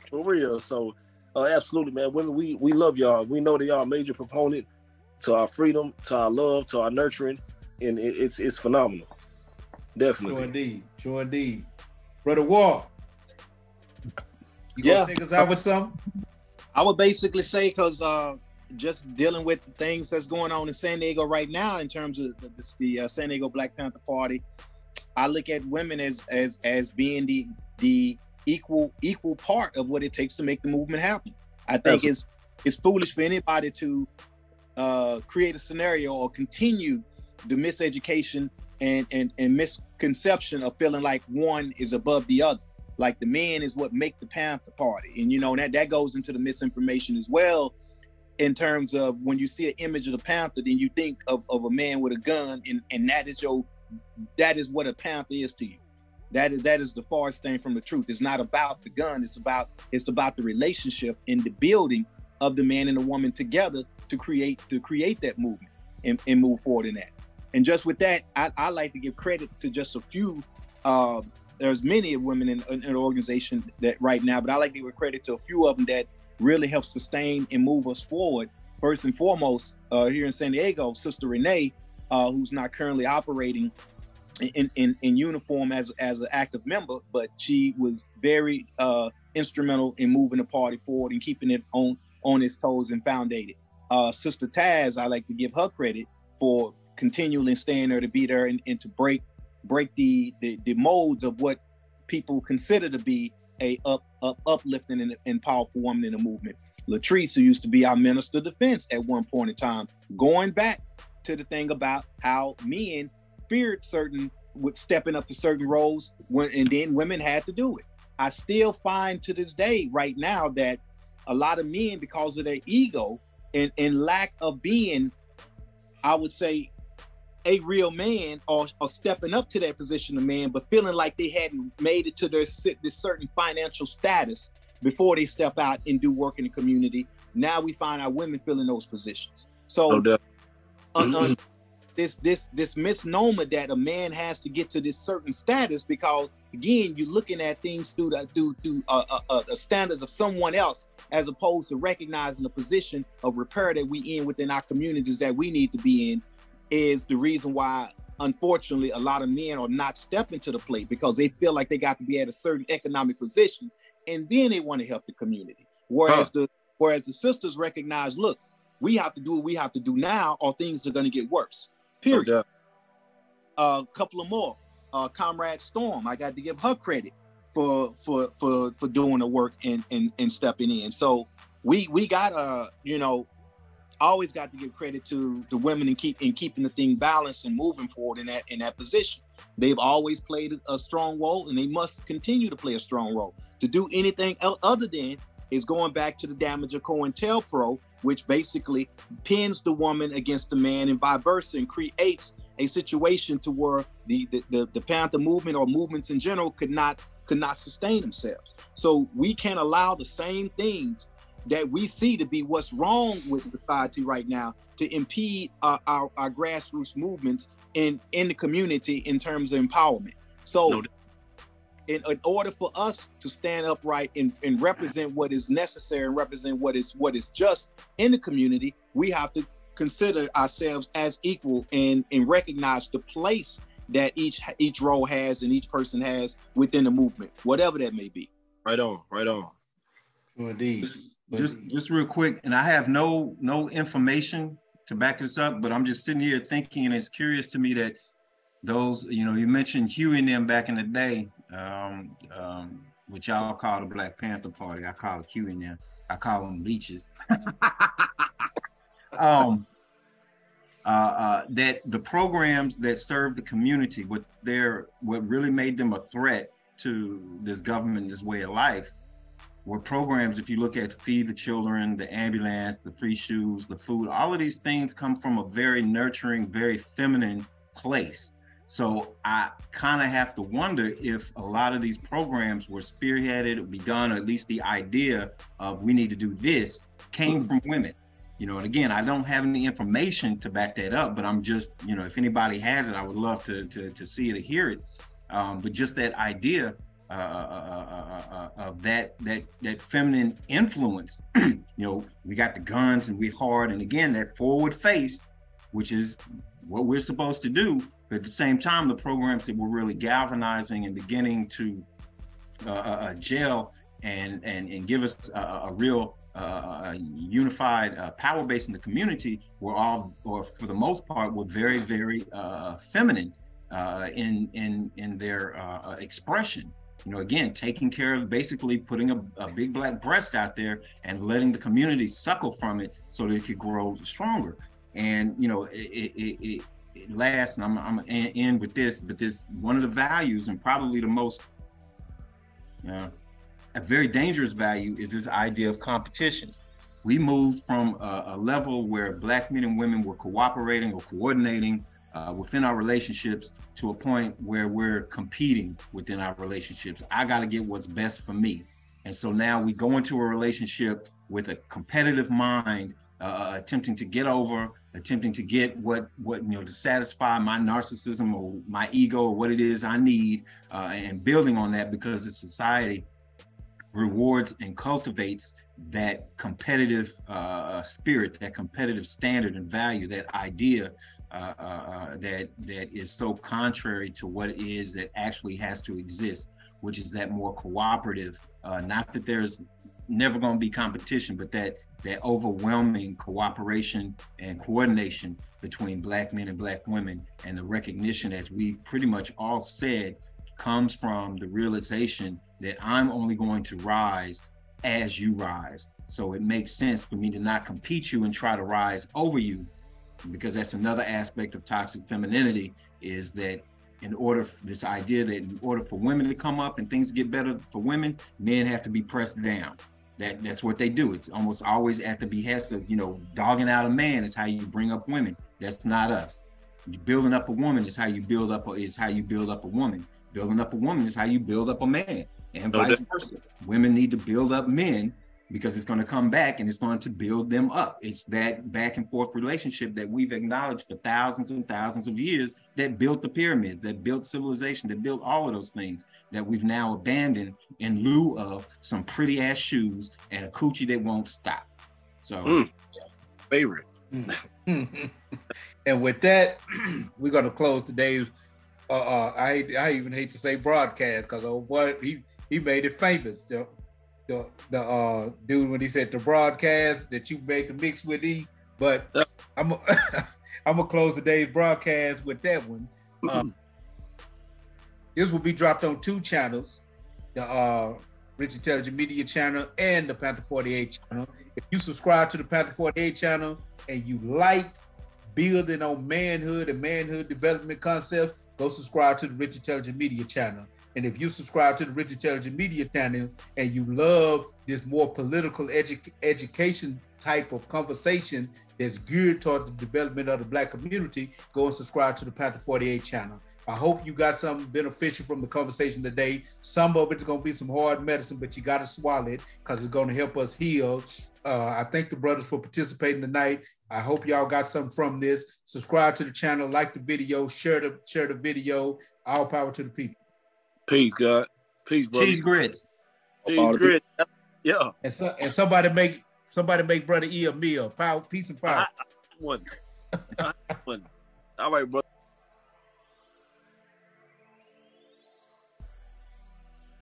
Speaker 1: For real. So, absolutely, man. Women, we love y'all. We know that y'all a major proponent to our freedom, to our love, to our nurturing, and it's phenomenal. Definitely.
Speaker 5: Sure indeed. Brother War, you gonna take us out with something?
Speaker 7: I would basically say, because just dealing with the things that's going on in San Diego right now in terms of the San Diego Black Panther Party, I look at women as being the equal part of what it takes to make the movement happen. I think it's foolish for anybody to create a scenario or continue the miseducation and misconception of feeling like one is above the other. Like the men is what make the Panther Party. And you know, that goes into the misinformation as well, in terms of when you see an image of the Panther, then you think of a man with a gun, and that is what a Panther is to you. That is the farthest thing from the truth. It's not about the gun, it's about the relationship in the building of the man and the woman together to create that movement and move forward in that. And just with that, I like to give credit to just a few. There's many women in the organization that right now, but I like to give credit to a few of them that really help sustain and move us forward. First and foremost, here in San Diego, Sister Renee, who's not currently operating in uniform as an active member, but she was very instrumental in moving the party forward and keeping it on its toes and foundated. Sister Taz, I like to give her credit for continually staying there to be there and to break the molds of what people consider to be a uplifting and powerful woman in the movement. Latrice, who used to be our Minister of Defense at one point in time, going back to the thing about how men feared stepping up to certain roles and then women had to do it. I still find to this day right now that a lot of men, because of their ego and lack of being, I would say, a real man or stepping up to that position of man, but feeling like they hadn't made it to this certain financial status before they step out and do work in the community. Now we find our women filling those positions. So this misnomer that a man has to get to this certain status, because again, you're looking at things through the standards of someone else, as opposed to recognizing the position of repair that we in within our communities that we need to be in, is the reason why, unfortunately, a lot of men are not stepping to the plate, because they feel like they got to be at a certain economic position, and then they want to help the community. Whereas the sisters recognize, look, we have to do what we have to do now, or things are going to get worse. Period. A couple of more. Comrade Storm, I got to give her credit for doing the work and stepping in. So we got always got to give credit to the women in keeping the thing balanced and moving forward in that position. They've always played a strong role, and they must continue to play a strong role. To do anything other than is going back to the damage of COINTELPRO, which basically pins the woman against the man and vice versa, and creates a situation to where the Panther movement or movements in general could not sustain themselves. So we can't allow the same things that we see to be what's wrong with society right now to impede our grassroots movements in the community in terms of empowerment. So in order for us to stand upright and represent what is necessary and represent what is just in the community, we have to consider ourselves as equal and recognize the place that each role has and each person has within the movement, whatever that may be.
Speaker 1: Right on.
Speaker 5: Indeed.
Speaker 6: Just real quick, and I have no information to back this up, but I'm just sitting here thinking, and it's curious to me that those, you mentioned Huey and them back in the day, which y'all call the Black Panther Party. I call it Huey and them. I call them leeches. That the programs that serve the community, what really made them a threat to this government, this way of life, were programs, if you look at Feed the Children, the ambulance, the free shoes, the food, all of these things come from a very nurturing, very feminine place. So I kind of have to wonder if a lot of these programs were spearheaded or begun, or at least the idea of we need to do this came from women. You know, and again, I don't have any information to back that up, but I'm just, you know, if anybody has it, I would love to see it or hear it. But just that idea of that feminine influence, you know, we got the guns and we're hard, and again, that forward face, which is what we're supposed to do. But at the same time, the programs that we're really galvanizing and beginning to gel and give us a real unified power base in the community, were all, or for the most part, were very, very feminine in their expression. You know, again, taking care of, basically putting a big black breast out there and letting the community suckle from it so that it could grow stronger. And, you know, it lasts, and I'm gonna end with this, but this, one of the values, and probably the most, a very dangerous value, is this idea of competition. We moved from a level where Black men and women were cooperating or coordinating within our relationships to a point where we're competing within our relationships. I got to get what's best for me. And so now we go into a relationship with a competitive mind, attempting to get over, attempting to get what you know, to satisfy my narcissism or my ego or what it is I need, and building on that, because the society rewards and cultivates that competitive spirit, that competitive standard and value, that idea that is so contrary to what it is that actually has to exist, which is that more cooperative, not that there's never going to be competition, but that overwhelming cooperation and coordination between Black men and Black women, and the recognition, as we've pretty much all said, comes from the realization that I'm only going to rise as you rise. So it makes sense for me to not compete you and try to rise over you, because that's another aspect of toxic femininity, is that in order for this idea that in order for women to come up and things get better for women, men have to be pressed down. That's what they do. It's almost always at the behest of, you know, dogging out a man is how you bring up women. That's not us. Building up a woman is how you build up a woman. Building up a woman is how you build up a man, and vice versa. Women need to build up men, because it's going to come back and it's going to build them up. It's that back and forth relationship that we've acknowledged for thousands and thousands of years, that built the pyramids, that built civilization, that built all of those things that we've now abandoned in lieu of some pretty ass shoes and a coochie that won't stop. So
Speaker 1: favorite.
Speaker 5: And with that, we're going to close today's, I even hate to say broadcast, because oh boy, he made it famous. The dude, when he said the broadcast that you made the mix with E, but I'm gonna close today's broadcast with that one. This will be dropped on 2 channels, the Rich Intelligent Media channel and the Panther 48 channel. If you subscribe to the Panther 48 channel and you like building on manhood and manhood development concepts, go subscribe to the Rich Intelligent Media channel. And if you subscribe to the Rich Intelligent Media channel and you love this more political education type of conversation that's geared toward the development of the Black community, go and subscribe to the Panther 48 channel. I hope you got something beneficial from the conversation today. Some of it's going to be some hard medicine, but you got to swallow it, because it's going to help us heal. I thank the brothers for participating tonight. I hope y'all got something from this. Subscribe to the channel, like the video, share the video. All power to the people.
Speaker 1: Peace, God. Peace, brother.
Speaker 6: Cheese grits.
Speaker 1: Cheese grits. Yeah.
Speaker 5: And somebody make Brother E a meal. Power, peace and power.
Speaker 1: All right, brother.